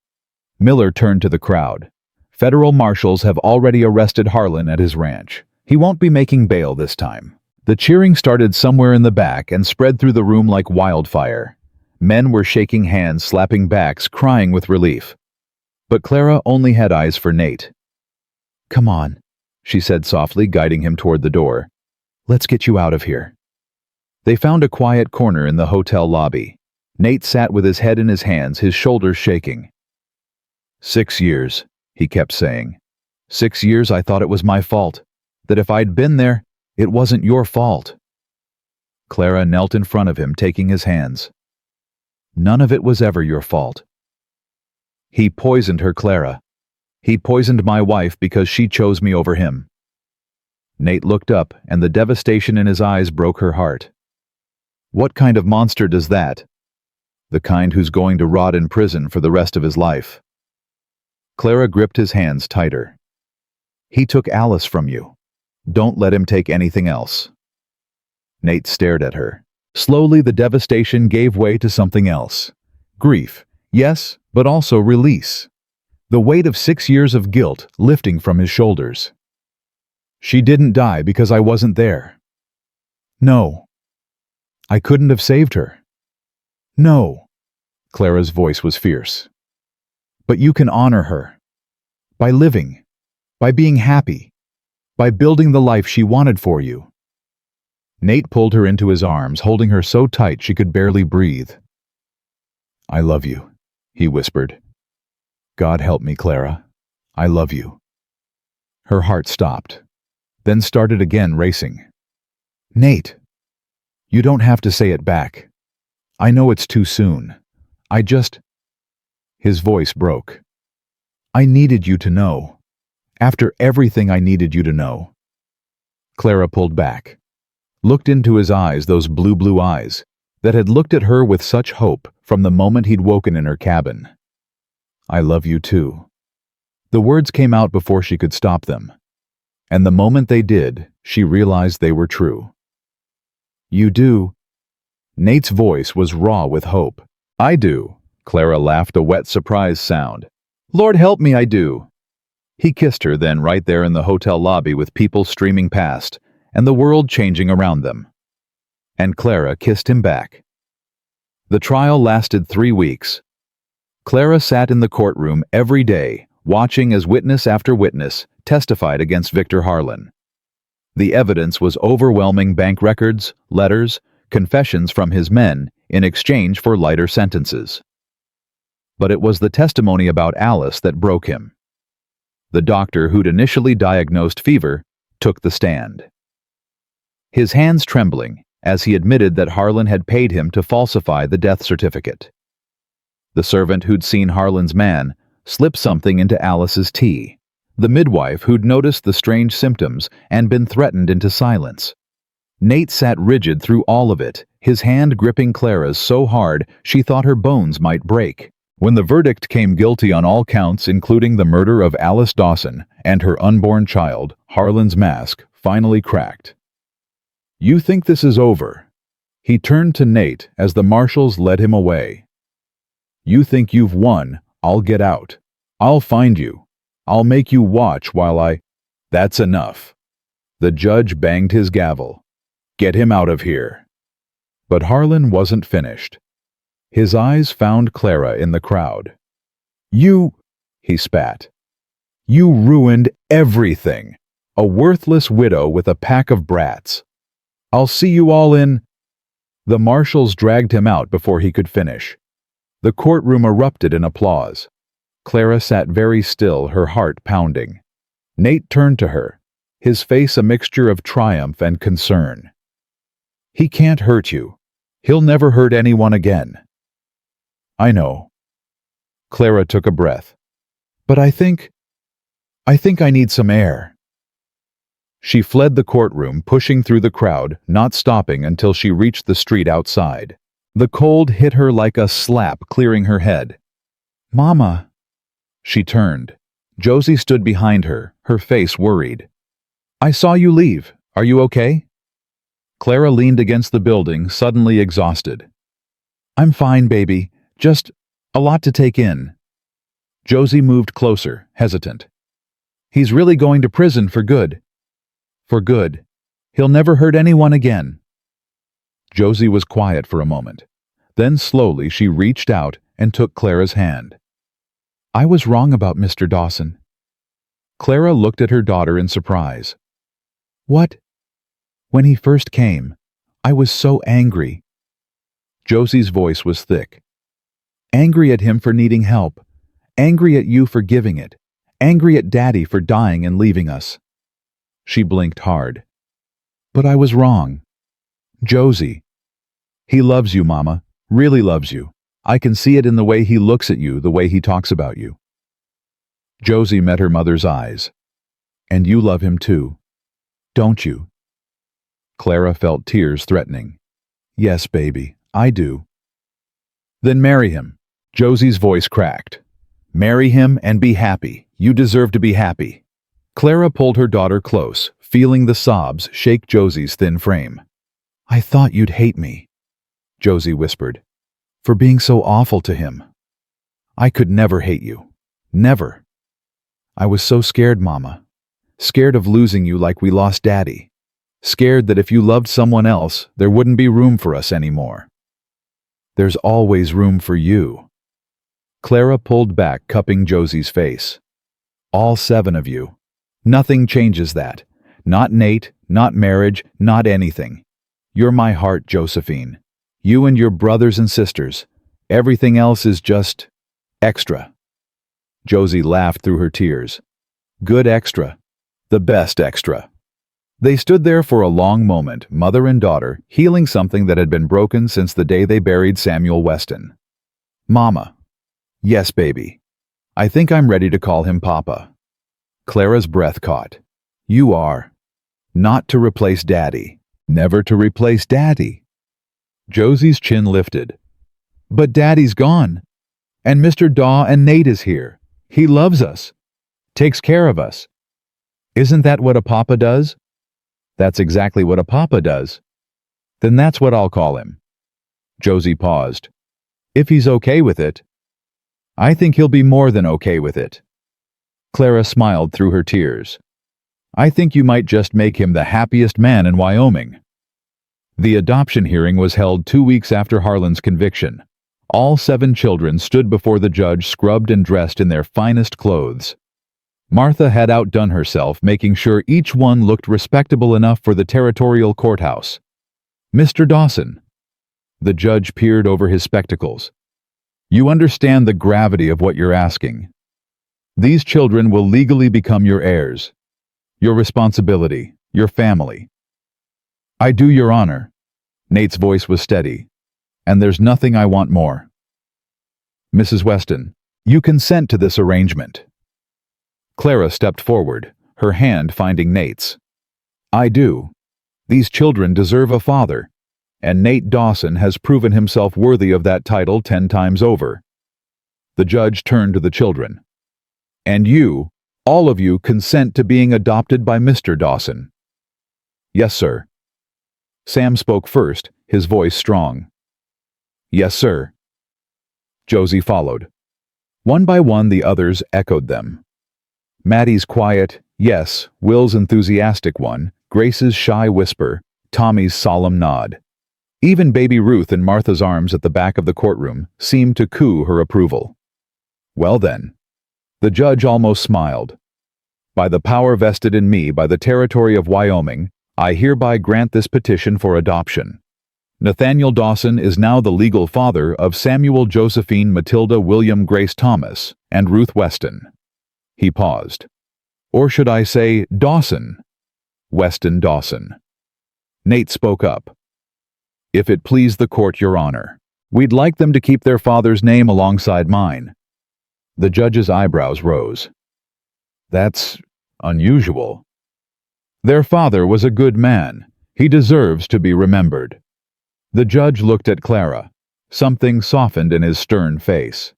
Speaker 1: Miller turned to the crowd. "Federal marshals have already arrested Harlan at his ranch. He won't be making bail this time." The cheering started somewhere in the back and spread through the room like wildfire. Men were shaking hands, slapping backs, crying with relief. But Clara only had eyes for Nate. "Come on," she said softly, guiding him toward the door. "Let's get you out of here." They found a quiet corner in the hotel lobby. Nate sat with his head in his hands, his shoulders shaking. 6 years, he kept saying. 6 years I thought it was my fault. That if I'd been there, it wasn't your fault. Clara knelt in front of him, taking his hands. "None of it was ever your fault." "He poisoned her, Clara. He poisoned my wife because she chose me over him." Nate looked up, and the devastation in his eyes broke her heart. "What kind of monster does that?" "The kind who's going to rot in prison for the rest of his life." Clara gripped his hands tighter. "He took Alice from you. Don't let him take anything else." Nate stared at her. Slowly, the devastation gave way to something else. Grief, yes, but also release. The weight of 6 years of guilt lifting from his shoulders. "She didn't die because I wasn't there." "No. I couldn't have saved her." "No." Clara's voice was fierce. "But you can honor her. By living. By being happy. By building the life she wanted for you." Nate pulled her into his arms, holding her so tight she could barely breathe. "I love you," he whispered. "God help me, Clara. I love you." Her heart stopped, then started again, racing. "Nate, you don't have to say it back. I know it's too soon. I just—" His voice broke. "I needed you to know. After everything I needed you to know." Clara pulled back, looked into his eyes, those blue eyes that had looked at her with such hope from the moment he'd woken in her cabin. "I love you too." The words came out before she could stop them, and the moment they did, she realized they were true. "You do?" Nate's voice was raw with hope. "I do." Clara laughed, a wet surprise sound. "Lord help me, I do." He kissed her then, right there in the hotel lobby with people streaming past and the world changing around them. And Clara kissed him back. The trial lasted 3 weeks. Clara sat in the courtroom every day, watching as witness after witness testified against Victor Harlan. The evidence was overwhelming: bank records, letters, confessions from his men in exchange for lighter sentences. But it was the testimony about Alice that broke him. The doctor who'd initially diagnosed fever took the stand. His hands trembling as he admitted that Harlan had paid him to falsify the death certificate. The servant who'd seen Harlan's man slipped something into Alice's tea. The midwife who'd noticed the strange symptoms and been threatened into silence. Nate sat rigid through all of it, his hand gripping Clara's so hard she thought her bones might break. When the verdict came guilty on all counts, including the murder of Alice Dawson and her unborn child, Harlan's mask finally cracked. "You think this is over?" He turned to Nate as the marshals led him away. "You think you've won? I'll get out. I'll find you. I'll make you watch while I—" "That's enough." The judge banged his gavel. "Get him out of here." But Harlan wasn't finished. His eyes found Clara in the crowd. "You," he spat. "You ruined everything. A worthless widow with a pack of brats. I'll see you all in—" The marshals dragged him out before he could finish. The courtroom erupted in applause. Clara sat very still, her heart pounding. Nate turned to her, his face a mixture of triumph and concern. "He can't hurt you. He'll never hurt anyone again." "I know." Clara took a breath. "But I think I need some air." She fled the courtroom, pushing through the crowd, not stopping until she reached the street outside. The cold hit her like a slap, clearing her head. "Mama." She turned. Josie stood behind her, her face worried. "I saw you leave. Are you okay?" Clara leaned against the building, suddenly exhausted. "I'm fine, baby. Just a lot to take in." Josie moved closer, hesitant. "He's really going to prison for good." "For good. He'll never hurt anyone again." Josie was quiet for a moment. Then slowly she reached out and took Clara's hand. "I was wrong about Mr. Dawson." Clara looked at her daughter in surprise. "What?" "When he first came, I was so angry." Josie's voice was thick. "Angry at him for needing help. Angry at you for giving it. Angry at Daddy for dying and leaving us." She blinked hard. "But I was wrong." "Josie." "He loves you, Mama. Really loves you. I can see it in the way he looks at you, the way he talks about you." Josie met her mother's eyes. "And you love him too, don't you?" Clara felt tears threatening. "Yes, baby, I do." "Then marry him." Josie's voice cracked. "Marry him and be happy. You deserve to be happy." Clara pulled her daughter close, feeling the sobs shake Josie's thin frame. "I thought you'd hate me," Josie whispered, "for being so awful to him. I could never hate you. Never. I was so scared, Mama. Scared of losing you like we lost Daddy. Scared that if you loved someone else, there wouldn't be room for us anymore." "There's always room for you." Clara pulled back, cupping Josie's face. "All 7 of you. Nothing changes that. Not Nate, not marriage, not anything. You're my heart, Josephine. You and your brothers and sisters. Everything else is just extra." Josie laughed through her tears. "Good extra. The best extra." They stood there for a long moment, mother and daughter, healing something that had been broken since the day they buried Samuel Weston. "Mama." "Yes, baby. I think I'm ready to call him Papa." Clara's breath caught. "You are. Not to replace Daddy. Never to replace Daddy." Josie's chin lifted. "But Daddy's gone. And Mr. Daw and Nate is here. He loves us. Takes care of us. Isn't that what a papa does?" "That's exactly what a papa does." "Then that's what I'll call him." Josie paused. "If he's okay with it." "I think he'll be more than okay with it." Clara smiled through her tears. "I think you might just make him the happiest man in Wyoming." The adoption hearing was held 2 weeks after Harlan's conviction. All 7 children stood before the judge, scrubbed and dressed in their finest clothes. Martha had outdone herself, making sure each one looked respectable enough for the territorial courthouse. "Mr. Dawson." The judge peered over his spectacles. "You understand the gravity of what you're asking. These children will legally become your heirs. Your responsibility, your family." "I do, Your Honor." Nate's voice was steady. "And there's nothing I want more." "Mrs. Weston, you consent to this arrangement." Clara stepped forward, her hand finding Nate's. "I do. These children deserve a father, and Nate Dawson has proven himself worthy of that title 10 times over." The judge turned to the children. "And you, all of you, consent to being adopted by Mr. Dawson?" "Yes, sir." Sam spoke first, his voice strong. "Yes, sir." Josie followed. One by one the others echoed them. Maddie's quiet, yes, Will's enthusiastic one, Grace's shy whisper, Tommy's solemn nod. Even baby Ruth in Martha's arms at the back of the courtroom seemed to coo her approval. "Well then," the judge almost smiled. "By the power vested in me by the territory of Wyoming, I hereby grant this petition for adoption. Nathaniel Dawson is now the legal father of Samuel Josephine Matilda William Grace Thomas and Ruth Weston. He paused. Or should I say Dawson? Weston Dawson. Nate spoke up. If it please the court, Your Honor, we'd like them to keep their father's name alongside mine. The judge's eyebrows rose. That's unusual. Their father was a good man. He deserves to be remembered. The judge looked at Clara. Something softened in his stern face.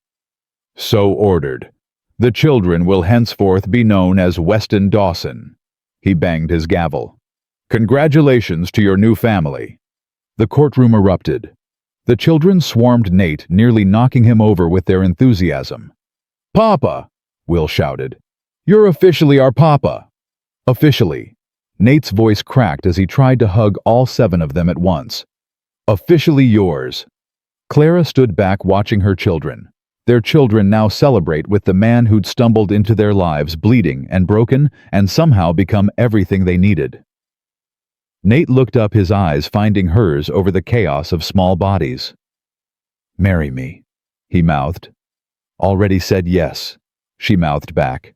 Speaker 1: So ordered. The children will henceforth be known as Weston Dawson. He banged his gavel. Congratulations to your new family. The courtroom erupted. The children swarmed Nate, nearly knocking him over with their enthusiasm. Papa! Will shouted. You're officially our papa. Officially. Nate's voice cracked as he tried to hug all 7 of them at once. Officially yours. Clara stood back watching her children. Their children now celebrate with the man who'd stumbled into their lives bleeding and broken and somehow become everything they needed. Nate looked up, his eyes finding hers over the chaos of small bodies. Marry me, he mouthed. Already said yes, she mouthed back.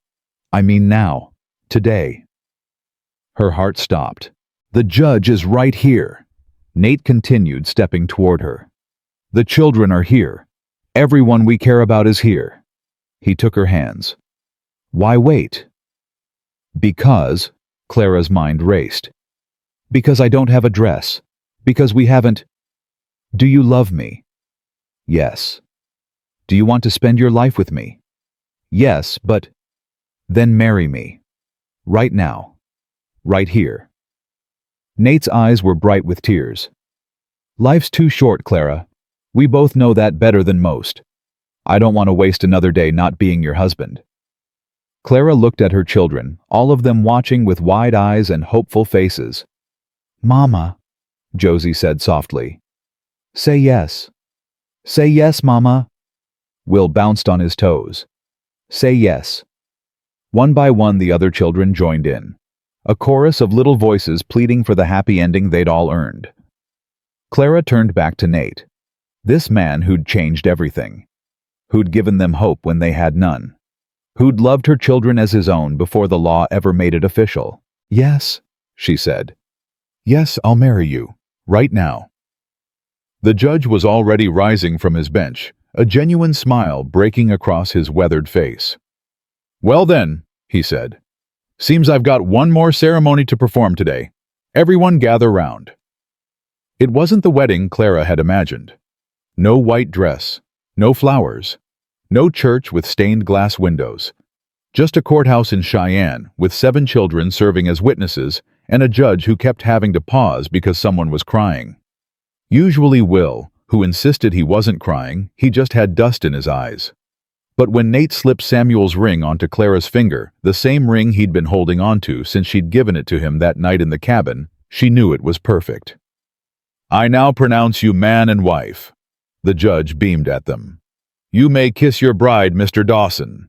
Speaker 1: I mean now, today. Her heart stopped. The judge is right here. Nate continued, stepping toward her. The children are here. Everyone we care about is here. He took her hands. Why wait? Because, Clara's mind raced. Because I don't have a dress. Because we haven't. Do you love me? Yes. Do you want to spend your life with me? Yes, but... Then marry me. Right now. Right here. Nate's eyes were bright with tears. Life's too short, Clara. We both know that better than most. I don't want to waste another day not being your husband. Clara looked at her children, all of them watching with wide eyes and hopeful faces. Mama, Josie said softly. Say yes. Say yes, Mama. Will bounced on his toes. Say yes. One by one the other children joined in. A chorus of little voices pleading for the happy ending they'd all earned. Clara turned back to Nate. This man who'd changed everything. Who'd given them hope when they had none. Who'd loved her children as his own before the law ever made it official. Yes, she said. Yes, I'll marry you. Right now. The judge was already rising from his bench, a genuine smile breaking across his weathered face. Well then, he said. Seems I've got one more ceremony to perform today. Everyone gather round. It wasn't the wedding Clara had imagined. No white dress, no flowers, no church with stained glass windows. Just a courthouse in Cheyenne with 7 children serving as witnesses and a judge who kept having to pause because someone was crying. Usually Will, who insisted he wasn't crying, he just had dust in his eyes. But when Nate slipped Samuel's ring onto Clara's finger, the same ring he'd been holding onto since she'd given it to him that night in the cabin, she knew it was perfect. I now pronounce you man and wife. The judge beamed at them. You may kiss your bride, Mr. Dawson.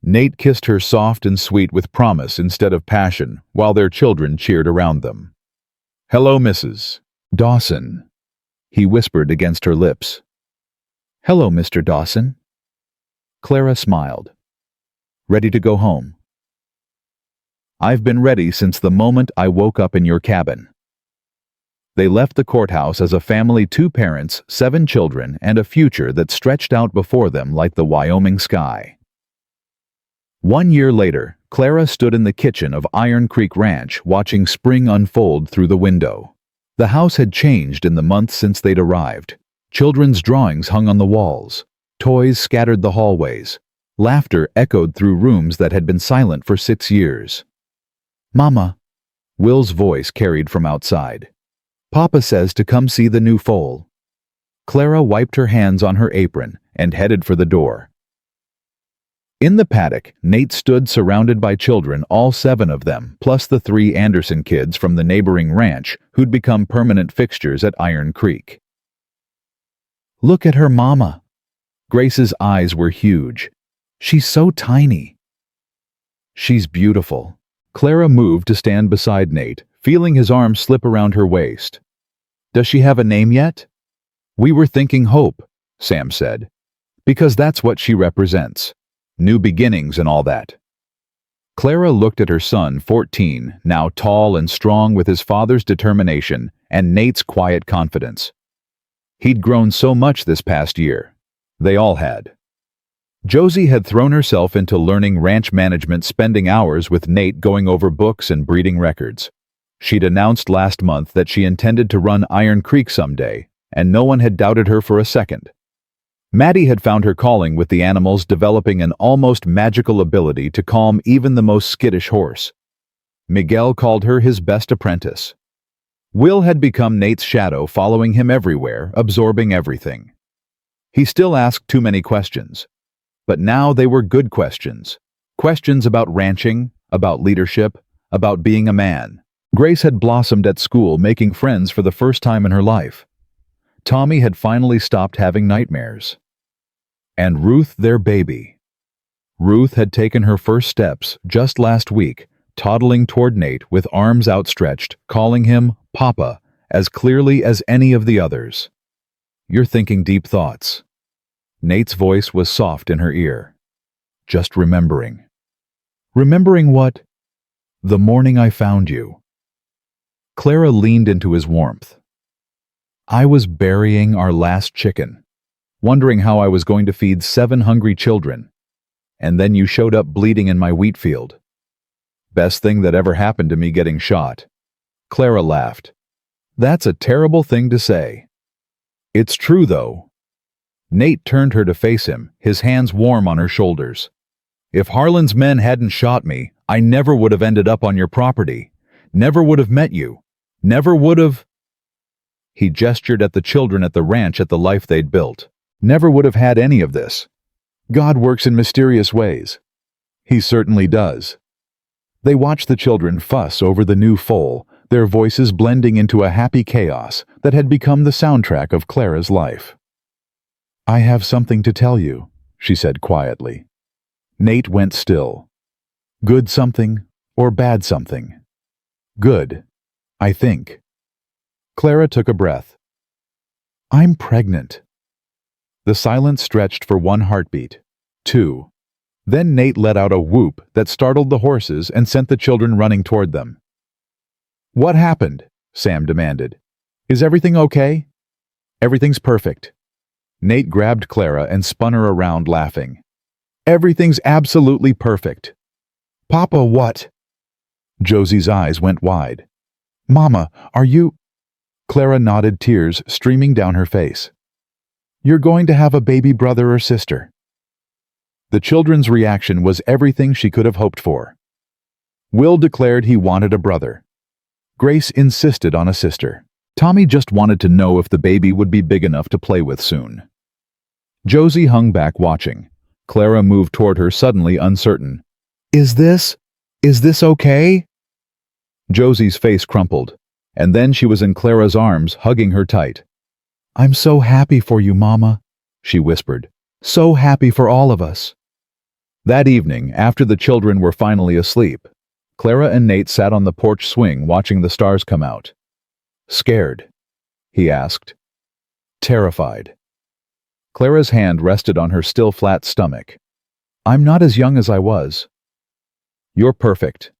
Speaker 1: Nate kissed her soft and sweet with promise instead of passion, while their children cheered around them. Hello, Mrs. Dawson, he whispered against her lips. Hello, Mr. Dawson. Clara smiled. Ready to go home? I've been ready since the moment I woke up in your cabin. They left the courthouse as a family, 2 parents, 7 children, and a future that stretched out before them like the Wyoming sky. 1 year later, Clara stood in the kitchen of Iron Creek Ranch watching spring unfold through the window. The house had changed in the months since they'd arrived. Children's drawings hung on the walls. Toys scattered the hallways. Laughter echoed through rooms that had been silent for 6 years. Mama, Will's voice carried from outside. Papa says to come see the new foal. Clara wiped her hands on her apron and headed for the door. In the paddock, Nate stood surrounded by children, all 7 of them, plus the 3 Anderson kids from the neighboring ranch who'd become permanent fixtures at Iron Creek. Look at her, Mama. Grace's eyes were huge. She's so tiny. She's beautiful. Clara moved to stand beside Nate, feeling his arm slip around her waist. Does she have a name yet? We were thinking Hope, Sam said, because that's what she represents. New beginnings and all that. Clara looked at her son, 14, now tall and strong with his father's determination and Nate's quiet confidence. He'd grown so much this past year. They all had. Josie had thrown herself into learning ranch management, spending hours with Nate going over books and breeding records. She'd announced last month that she intended to run Iron Creek someday, and no one had doubted her for a second. Maddie had found her calling with the animals, developing an almost magical ability to calm even the most skittish horse. Miguel called her his best apprentice. Will had become Nate's shadow, following him everywhere, absorbing everything. He still asked too many questions. But now they were good questions. Questions about ranching, about leadership, about being a man. Grace had blossomed at school, making friends for the first time in her life. Tommy had finally stopped having nightmares. And Ruth, their baby. Ruth had taken her first steps just last week, toddling toward Nate with arms outstretched, calling him Papa as clearly as any of the others. You're thinking deep thoughts. Nate's voice was soft in her ear. Just remembering. Remembering what? The morning I found you. Clara leaned into his warmth. I was burying our last chicken, wondering how I was going to feed 7 hungry children, and then you showed up bleeding in my wheat field. Best thing that ever happened to me getting shot. Clara laughed. That's a terrible thing to say. It's true, though. Nate turned her to face him, his hands warm on her shoulders. If Harlan's men hadn't shot me, I never would have ended up on your property. Never would have met you. Never would have... He gestured at the children at the ranch, at the life they'd built. Never would have had any of this. God works in mysterious ways. He certainly does. They watched the children fuss over the new foal, their voices blending into a happy chaos that had become the soundtrack of Clara's life. I have something to tell you, she said quietly. Nate went still. Good something or bad something? Good, I think. Clara took a breath. I'm pregnant. The silence stretched for 1 heartbeat, 2. Then Nate let out a whoop that startled the horses and sent the children running toward them. What happened? Sam demanded. Is everything okay? Everything's perfect. Nate grabbed Clara and spun her around, laughing. Everything's absolutely perfect. Papa, what? Josie's eyes went wide. Mama, are you... Clara nodded, tears streaming down her face. You're going to have a baby brother or sister. The children's reaction was everything she could have hoped for. Will declared he wanted a brother. Grace insisted on a sister. Tommy just wanted to know if the baby would be big enough to play with soon. Josie hung back watching. Clara moved toward her, suddenly uncertain. Is this okay? Josie's face crumpled, and then she was in Clara's arms, hugging her tight. I'm so happy for you, Mama, she whispered. So happy for all of us. That evening, after the children were finally asleep, Clara and Nate sat on the porch swing watching the stars come out. Scared? He asked. Terrified. Clara's hand rested on her still flat stomach. I'm not as young as I was. You're perfect.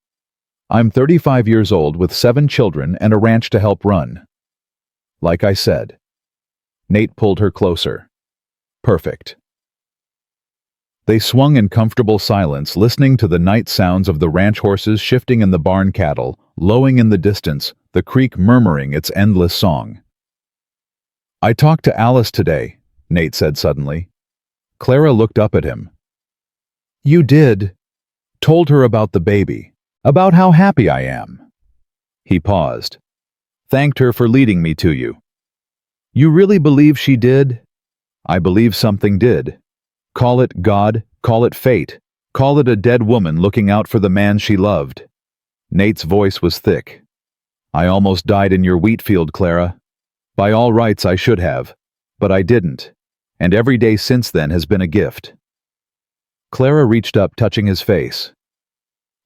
Speaker 1: I'm 35 years old with 7 children and a ranch to help run. Like I said. Nate pulled her closer. Perfect. They swung in comfortable silence, listening to the night sounds of the ranch horses shifting and the barn cattle, lowing in the distance, the creek murmuring its endless song. I talked to Alice today, Nate said suddenly. Clara looked up at him. You did? Told her about the baby, about how happy I am. He paused. Thanked her for leading me to you. You really believe she did? I believe something did. Call it God, call it fate, call it a dead woman looking out for the man she loved. Nate's voice was thick. I almost died in your wheat field, Clara. By all rights I should have, but I didn't, and every day since then has been a gift. Clara reached up, touching his face.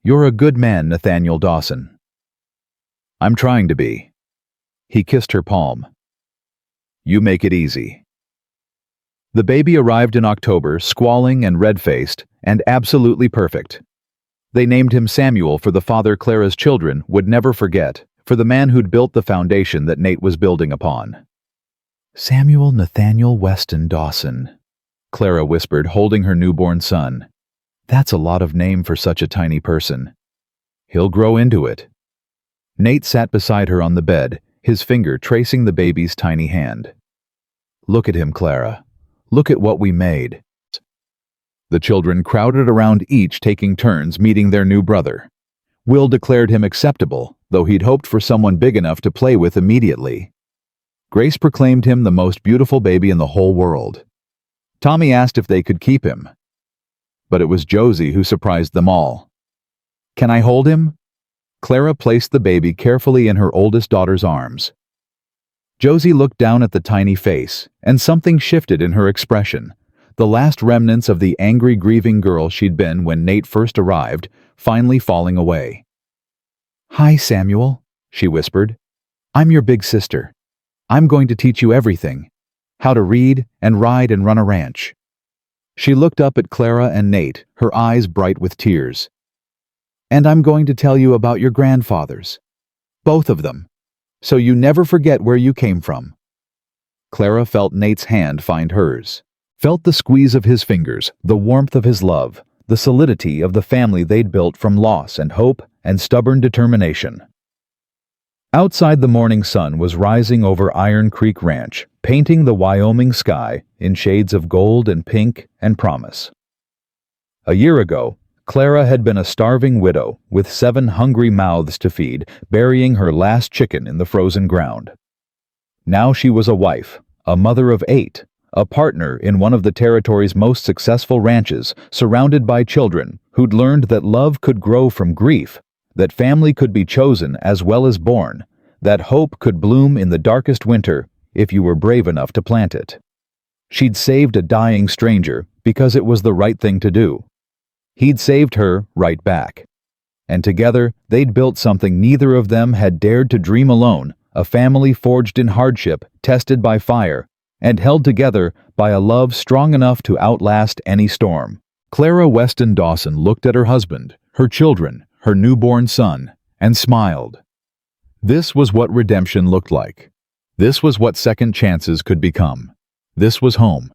Speaker 1: You're a good man, Nathaniel Dawson. I'm trying to be. He kissed her palm. You make it easy." The baby arrived in October, squalling and red-faced, and absolutely perfect. They named him Samuel for the father Clara's children would never forget, for the man who'd built the foundation that Nate was building upon. "Samuel Nathaniel Weston Dawson," Clara whispered, holding her newborn son. "That's a lot of name for such a tiny person. He'll grow into it." Nate sat beside her on the bed, his finger tracing the baby's tiny hand. "Look at him, Clara. Look at what we made." The children crowded around, each taking turns meeting their new brother. Will declared him acceptable, though he'd hoped for someone big enough to play with immediately. Grace proclaimed him the most beautiful baby in the whole world. Tommy asked if they could keep him. But it was Josie who surprised them all. "Can I hold him?" Clara placed the baby carefully in her oldest daughter's arms. Josie looked down at the tiny face, and something shifted in her expression. The last remnants of the angry, grieving girl she'd been when Nate first arrived, finally falling away. "Hi, Samuel," she whispered. "I'm your big sister. I'm going to teach you everything. How to read and ride and run a ranch." She looked up at Clara and Nate, her eyes bright with tears. "And I'm going to tell you about your grandfathers. Both of them. So you never forget where you came from." Clara felt Nate's hand find hers, felt the squeeze of his fingers, the warmth of his love, the solidity of the family they'd built from loss and hope and stubborn determination. Outside, the morning sun was rising over Iron Creek Ranch, painting the Wyoming sky in shades of gold and pink and promise. A year ago, Clara had been a starving widow with 7 hungry mouths to feed, burying her last chicken in the frozen ground. Now she was a wife, a mother of 8, a partner in one of the territory's most successful ranches, surrounded by children who'd learned that love could grow from grief, that family could be chosen as well as born, that hope could bloom in the darkest winter if you were brave enough to plant it. She'd saved a dying stranger because it was the right thing to do. He'd saved her right back. And together, they'd built something neither of them had dared to dream alone, a family forged in hardship, tested by fire, and held together by a love strong enough to outlast any storm. Clara Weston Dawson looked at her husband, her children, her newborn son, and smiled. This was what redemption looked like. This was what second chances could become. This was home.